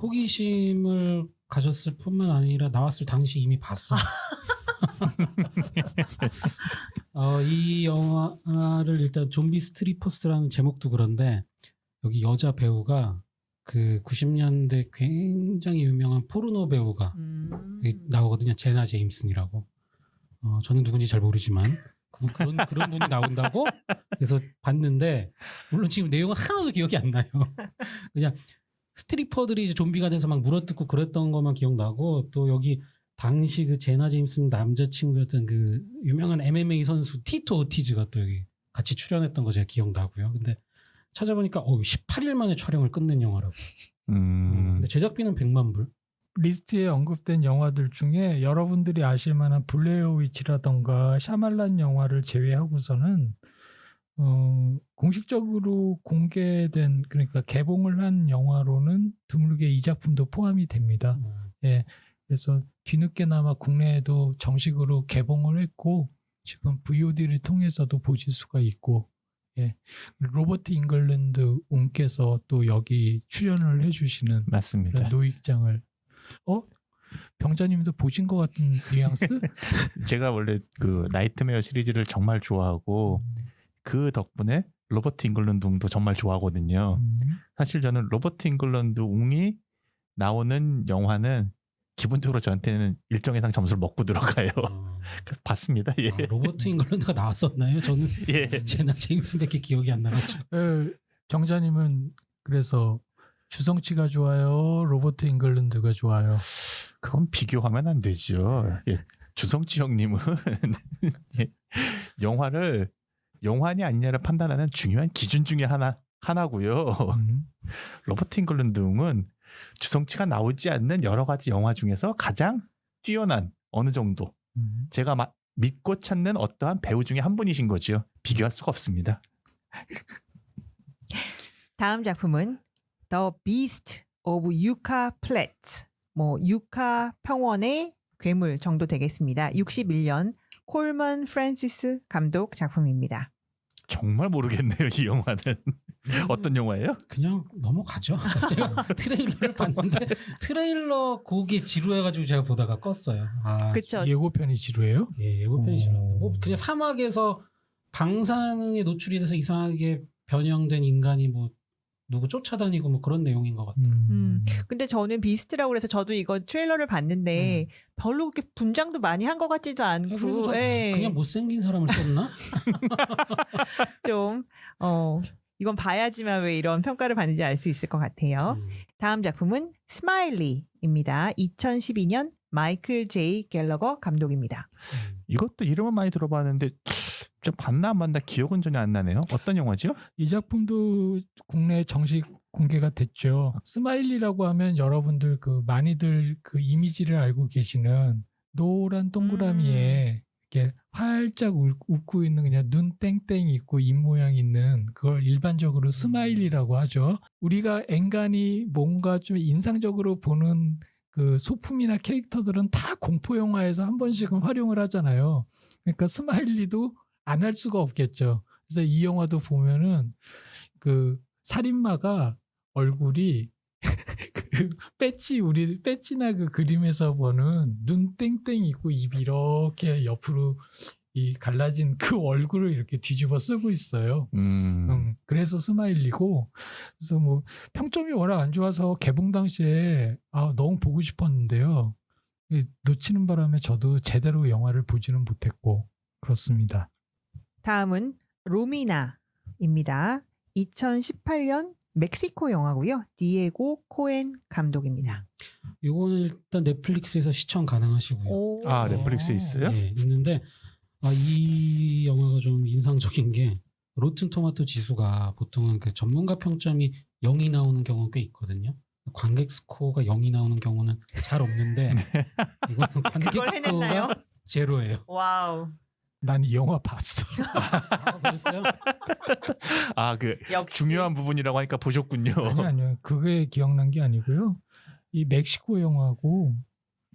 호기심을 가졌을 뿐만 아니라 나왔을 당시 이미 봤어요. 이 영화를 일단 좀비 스트리퍼스라는 제목도 그런데 여기 여자 배우가 그 90년대 굉장히 유명한 포르노 배우가 나오거든요. 제나 제임슨이라고. 저는 누군지 잘 모르지만 그런 분이 나온다고 그래서 봤는데 물론 지금 내용은 하나도 기억이 안 나요. 그냥 스트리퍼들이 이제 좀비가 돼서 막 물어뜯고 그랬던 것만 기억나고 또 여기 당시 그 제나 제임슨 남자친구였던 그 유명한 MMA 선수 티토 오티즈가 또 여기 같이 출연했던 거 제가 기억나고요. 근데 찾아보니까 18일 만에 촬영을 끝낸 영화라고. 근데 제작비는 100만 불. 리스트에 언급된 영화들 중에 여러분들이 아실 만한 블레어 위치라던가 샤말란 영화를 제외하고서는 공식적으로 공개된 그러니까 개봉을 한 영화로는 드물게 이 작품도 포함이 됩니다. 예, 그래서 뒤늦게나마 국내에도 정식으로 개봉을 했고 지금 VOD를 통해서도 보실 수가 있고 예, 로버트 잉글랜드 웅께서 또 여기 출연을 해주시는 맞습니다. 노익장을 병자님도 보신 것 같은 뉘앙스? 제가 원래 그 나이트메어 시리즈를 정말 좋아하고 그 덕분에 로버트 잉글랜드 웅도 정말 좋아하거든요. 사실 저는 로버트 잉글랜드 웅이 나오는 영화는 기본적으로 저한테는 일정 이상 점수를 먹고 들어가요. 그래서 봤습니다. 예. 로버트 잉글랜드가 나왔었나요? 저는 예. 제나 제임슨밖에 기억이 안 나가지고. 정자님은 그래서 주성치가 좋아요? 로버트 잉글랜드가 좋아요? 그건 비교하면 안 되죠. 예. 주성치 형님은 예. 영화를 영화냐 아니냐를 판단하는 중요한 기준 중에 하나고요. 로버트 잉글랜드는 주성치가 나오지 않는 여러 가지 영화 중에서 가장 뛰어난 어느 정도 제가 믿고 찾는 어떠한 배우 중에 한 분이신 거죠. 비교할 수가 없습니다. 다음 작품은 The Beast of Yucca Flats, 뭐 유카 평원의 괴물 정도 되겠습니다. 61년 콜먼 프랜시스 감독 작품입니다. 정말 모르겠네요, 이 영화는. 어떤 영화예요? 그냥 넘어가죠. 제가 트레일러를 봤는데 트레일러 곡이 지루해가지고 제가 보다가 껐어요. 아, 그쵸. 예고편이 지루해요? 예, 예고편이 오. 지루합니다. 뭐 그냥 사막에서 방사능에 노출이 돼서 이상하게 변형된 인간이 뭐 누구 쫓아다니고 뭐 그런 내용인 것 같아요. 근데 저는 비스트라고 그래서 저도 이거 트레일러를 봤는데 별로 그렇게 분장도 많이 한 것 같지도 않고 그래서 저 예, 그냥 못생긴 사람을 썼나? 좀 이건 봐야지만 왜 이런 평가를 받는지 알 수 있을 것 같아요. 다음 작품은 스마일리입니다. 2012년 마이클 제이 갤러거 감독입니다. 이것도 이름은 많이 들어봤는데 좀 봤나 안 봤나 기억은 전혀 안 나네요. 어떤 영화죠? 이 작품도 국내 정식 공개가 됐죠. 스마일리라고 하면 여러분들 그 많이들 그 이미지를 알고 계시는 노란 동그라미에 이렇게 활짝 웃고 있는 그냥 눈 땡땡 있고 입 모양 있는 그걸 일반적으로 스마일리라고 하죠. 우리가 엔간히 뭔가 좀 인상적으로 보는 그 소품이나 캐릭터들은 다 공포 영화에서 한 번씩은 활용을 하잖아요. 그러니까 스마일리도 안 할 수가 없겠죠. 그래서 이 영화도 보면은 그 살인마가 얼굴이 그 우리 배지나 그 그림에서 보는 눈 땡땡 있고 입 이렇게 옆으로 이 갈라진 그 얼굴을 이렇게 뒤집어 쓰고 있어요. 그래서 스마일리고, 그래서 뭐 평점이 워낙 안 좋아서 개봉 당시에 너무 보고 싶었는데요. 놓치는 바람에 저도 제대로 영화를 보지는 못했고 그렇습니다. 다음은 로미나입니다. 2018년 멕시코 영화고요. 디에고 코엔 감독입니다. 이거는 일단 넷플릭스에서 시청 가능하시고요. 아, 넷플릭스에 있어요? 네, 있는데 이 영화가 좀 인상적인 게 로튼 토마토 지수가 보통은 그 전문가 평점이 0이 나오는 경우가 꽤 있거든요. 관객 스코어가 0이 나오는 경우는 잘 없는데 이거는 관객 그걸 해냈나요? 스코어가 제로예요. 와우. 난 이 영화 봤어. 그랬어요? 그 역시. 중요한 부분이라고 하니까 보셨군요. 아니요. 그게 기억난 게 아니고요. 이 멕시코 영화고,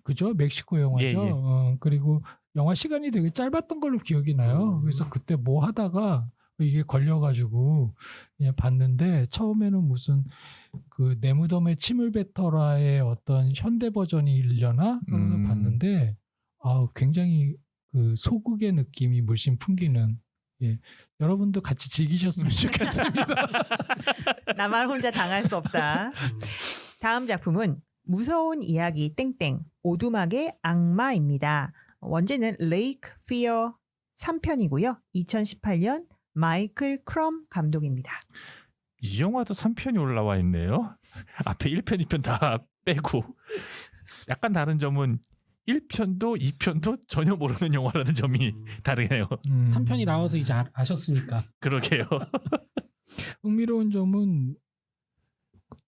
그죠? 멕시코 영화죠. 예, 예. 그리고 영화 시간이 되게 짧았던 걸로 기억이 나요. 그래서 그때 뭐 하다가 이게 걸려가지고 그냥 봤는데, 처음에는 무슨 그 내 무덤에 침을 뱉어라의 어떤 현대 버전이 일려나 그래서 봤는데 굉장히 그 소극의 느낌이 물씬 풍기는, 여러분도 같이 즐기셨으면 좋겠습니다. 나만 혼자 당할 수 없다. 다음 작품은 무서운 이야기 땡땡 오두막의 악마입니다. 원제는 레이크 피어 3편이고요. 2018년 마이클 크럼 감독입니다. 이 영화도 3편이 올라와 있네요. 앞에 1편, 2편 다 빼고. 약간 다른 점은 1편도 2편도 전혀 모르는 영화라는 점이 다르네요. 3편이 나와서 이제 아셨으니까. 그러게요. 흥미로운 점은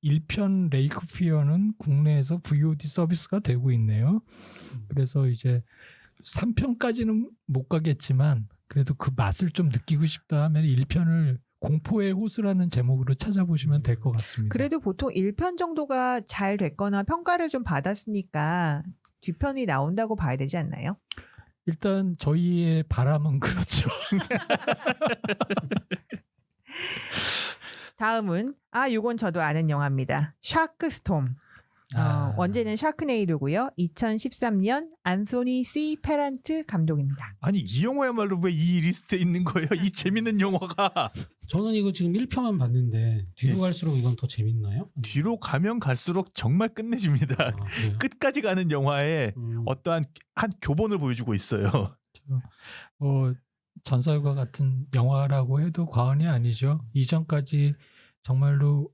1편 레이크 피어는 국내에서 VOD 서비스가 되고 있네요. 그래서 이제 3편까지는 못 가겠지만 그래도 그 맛을 좀 느끼고 싶다 하면 1편을 공포의 호수라는 제목으로 찾아보시면 될 것 같습니다. 그래도 보통 1편 정도가 잘 됐거나 평가를 좀 받았으니까 뒤편이 나온다고 봐야 되지 않나요? 일단 저희의 바람은 그렇죠. 다음은 이건 저도 아는 영화입니다. 샤크스톰. 원제는 샤크네이도고요. 2013년 안소니 C. 페란트 감독입니다. 아니 이 영화야말로 왜 이 리스트에 있는 거예요? 이 재밌는 영화가. 저는 이거 지금 1편만 봤는데 뒤로 갈수록 이건 더 재밌나요? 뒤로 가면 갈수록 정말 끝내줍니다. 그래요? 끝까지 가는 영화에 어떠한 한 교본을 보여주고 있어요. 전설과 같은 영화라고 해도 과언이 아니죠. 이전까지 정말로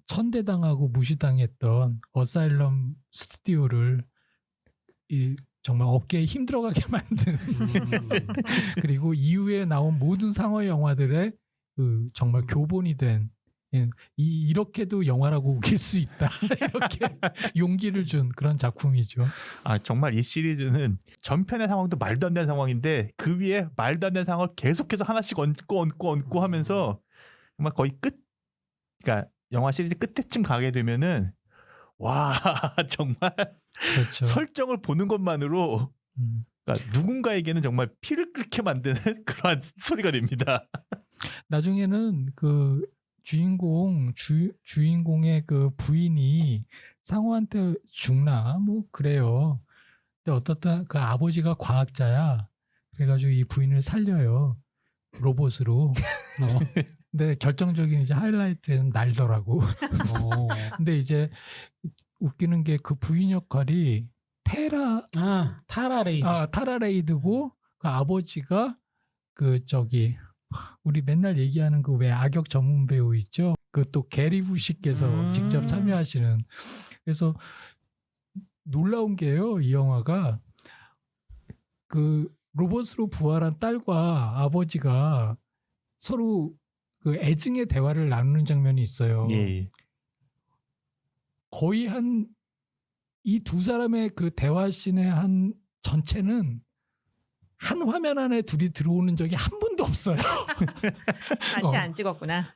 천대당하고 무시당했던 어사일럼 스튜디오를 정말 어깨에 힘들어가게 만든 그리고 이후에 나온 모든 상어 영화들의 그 정말 교본이 된, 이렇게도 영화라고 우길 수 있다 이렇게 용기를 준 그런 작품이죠. 정말 이 시리즈는 전편의 상황도 말도 안 되는 상황인데 그 위에 말도 안 되는 상황을 계속해서 하나씩 얹고 하면서 정말 거의 그러니까 영화 시리즈 끝에쯤 가게 되면은 와 정말 그렇죠. 설정을 보는 것만으로 그러니까 누군가에게는 정말 피를 끓게 만드는 그러한 스토리가 됩니다. 나중에는 그 주인공의 그 부인이 상호한테 죽나 뭐 그래요. 근데 어떻든 그 아버지가 과학자야. 그래가지고 이 부인을 살려요. 로봇으로. 근데 결정적인 이제 하이라이트는 날더라고. 근데 이제 웃기는 게 그 부인 역할이 타라레이드. 타라레이드고 그 아버지가 그 저기 우리 맨날 얘기하는 그 왜 악역 전문 배우 있죠? 그 또 게리 부시께서 직접 참여하시는. 그래서 놀라운 게요. 이 영화가 그 로봇으로 부활한 딸과 아버지가 서로 그 애증의 대화를 나누는 장면이 있어요. 예. 거의 한 이 두 사람의 그 대화 씬의 한 전체는 한 화면 안에 둘이 들어오는 적이 한 번도 없어요. 같이 안 찍었구나.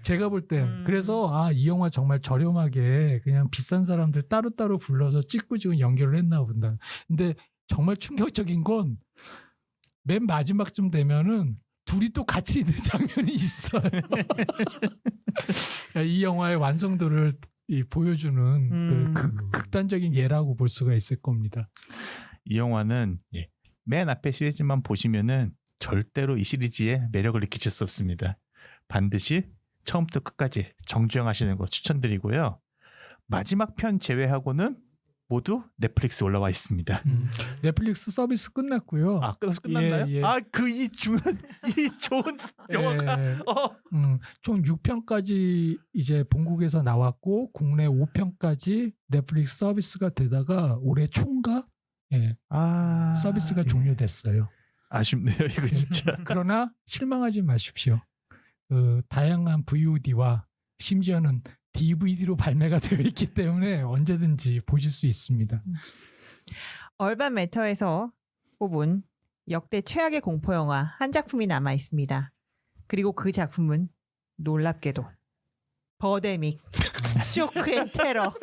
제가 볼 때. 그래서 이 영화 정말 저렴하게 그냥 비싼 사람들 따로따로 불러서 찍고 지금 연결을 했나 본다. 근데 정말 충격적인 건 맨 마지막쯤 되면은 둘이 또 같이 있는 장면이 있어요. 이 영화의 완성도를 보여주는 그 극단적인 예라고 볼 수가 있을 겁니다. 이 영화는 맨 앞에 시리즈만 보시면은 절대로 이 시리즈의 매력을 느끼실 수 없습니다. 반드시 처음부터 끝까지 정주행하시는 거 추천드리고요. 마지막 편 제외하고는 모두 넷플릭스 올라와 있습니다. 넷플릭스 서비스 끝났고요. 끝났나요? 예. 이 좋은 영화가 총 6편까지 이제 본국에서 나왔고 국내 5편까지 넷플릭스 서비스가 되다가 올해 초인가 서비스가 종료됐어요. 아쉽네요, 이거 진짜. 그러나 실망하지 마십시오. 다양한 VOD와 심지어는 DVD로 발매가 되어 있기 때문에 언제든지 보실 수 있습니다. 얼반 매터에서 뽑은 역대 최악의 공포 영화 한 작품이 남아 있습니다. 그리고 그 작품은 놀랍게도 버데믹 쇼크 앤 테러.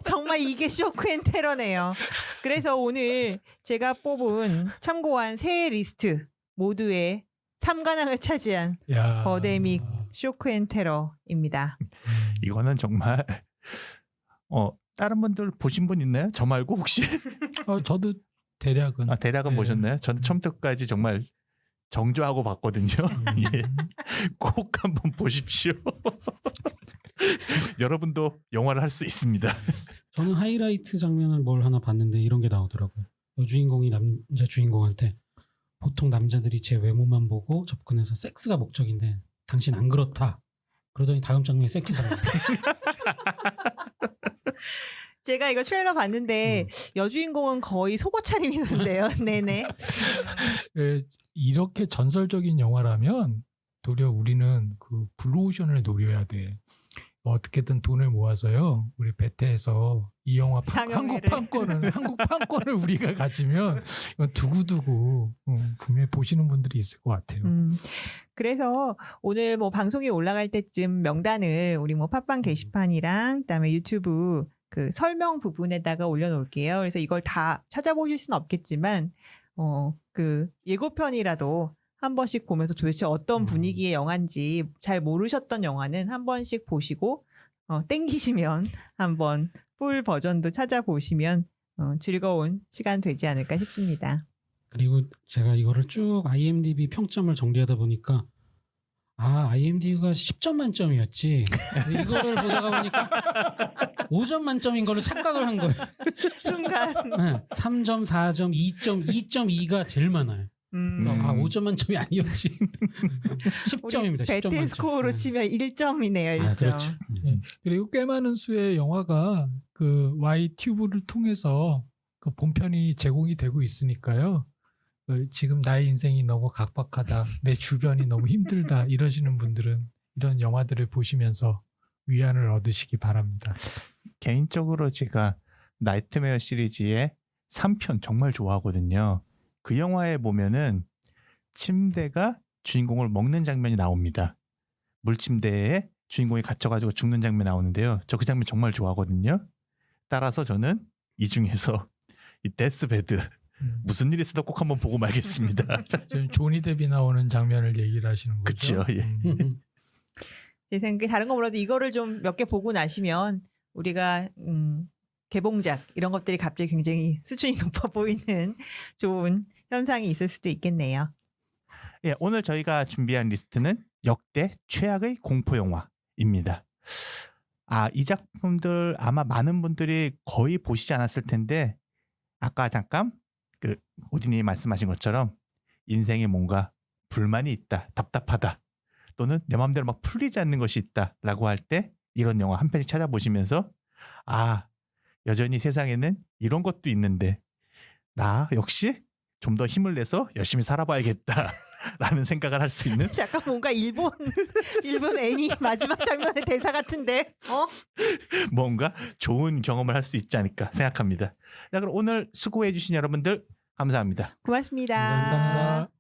정말 이게 쇼크 앤 테러네요. 그래서 오늘 제가 뽑은 참고한 세 리스트 모두의 3관왕을 차지한 버데믹 쇼크 앤 테러입니다. 이거는 정말 다른 분들 보신 분 있나요? 저 말고 혹시? 저도 대략은 대략은 보셨나요? 저는 처음부터 끝까지 정말 정주하고 봤거든요. 예. 꼭 한번 보십시오. 여러분도 영화를 할 수 있습니다. 저는 하이라이트 장면을 뭘 하나 봤는데 이런 게 나오더라고요. 여주인공이 남자 주인공한테 보통 남자들이 제 외모만 보고 접근해서 섹스가 목적인데 당신 안 그렇다. 그러더니 다음 장면에 섹스 장면. 제가 이거 트레일러 봤는데 여주인공은 거의 속옷 차림이던데요. 네네. 이렇게 전설적인 영화라면 도리어 우리는 그 블루오션을 노려야 돼. 어떻게든 돈을 모아서요. 우리 베테에서 이 영화 한국 판권을 우리가 가지면 이건 두고두고 분명히 보시는 분들이 있을 것 같아요. 그래서 오늘 뭐 방송이 올라갈 때쯤 명단을 우리 뭐 팟빵 게시판이랑 그다음에 유튜브 그 설명 부분에다가 올려놓을게요. 그래서 이걸 다 찾아보실 수는 없겠지만 그 예고편이라도 한 번씩 보면서 도대체 어떤 분위기의 영화인지 잘 모르셨던 영화는 한 번씩 보시고 땡기시면 한번 풀 버전도 찾아보시면 즐거운 시간 되지 않을까 싶습니다. 그리고 제가 이거를 쭉 IMDb 평점을 정리하다 보니까 IMDb가 10점 만점이었지. 이거를 보다가 보니까 5점 만점인 걸로 착각을 한 거예요. 순간 3점, 4점, 2점, 2.2가 제일 많아요. 5점 만점이 아니었지. 10점입니다. 10점 베테 만점. 스코어로 치면 1점이네요. 1점. 그렇죠. 그리고 꽤 많은 수의 영화가 그 Y튜브를 통해서 그 본편이 제공이 되고 있으니까요. 지금 나의 인생이 너무 각박하다, 내 주변이 너무 힘들다 이러시는 분들은 이런 영화들을 보시면서 위안을 얻으시기 바랍니다. 개인적으로 제가 나이트메어 시리즈의 3편 정말 좋아하거든요. 그 영화에 보면은 침대가 주인공을 먹는 장면이 나옵니다. 물침대에 주인공이 갇혀가지고 죽는 장면이 나오는데요. 저 그 장면 정말 좋아하거든요. 따라서 저는 이 중에서 이 데스베드 무슨 일이 있어도 꼭 한번 보고 말겠습니다. 지금 조니 뎁이 나오는 장면을 얘기를 하시는 거죠? 그렇죠. 예. 제 생각에 다른 거 몰라도 이거를 좀 몇 개 보고 나시면 우리가 개봉작 이런 것들이 갑자기 굉장히 수준이 높아 보이는 좋은 현상이 있을 수도 있겠네요. 예, 오늘 저희가 준비한 리스트는 역대 최악의 공포 영화입니다. 이 작품들 아마 많은 분들이 거의 보시지 않았을 텐데 아까 잠깐 그 오디님이 말씀하신 것처럼 인생에 뭔가 불만이 있다, 답답하다, 또는 내 마음대로 막 풀리지 않는 것이 있다라고 할 때 이런 영화 한 편씩 찾아보시면서 여전히 세상에는 이런 것도 있는데 나 역시 좀 더 힘을 내서 열심히 살아봐야겠다라는 생각을 할 수 있는 약간 뭔가 일본 애니 마지막 장면의 대사 같은데 뭔가 좋은 경험을 할 수 있지 않을까 생각합니다. 자, 그럼 오늘 수고해 주신 여러분들 감사합니다. 고맙습니다. 감사합니다.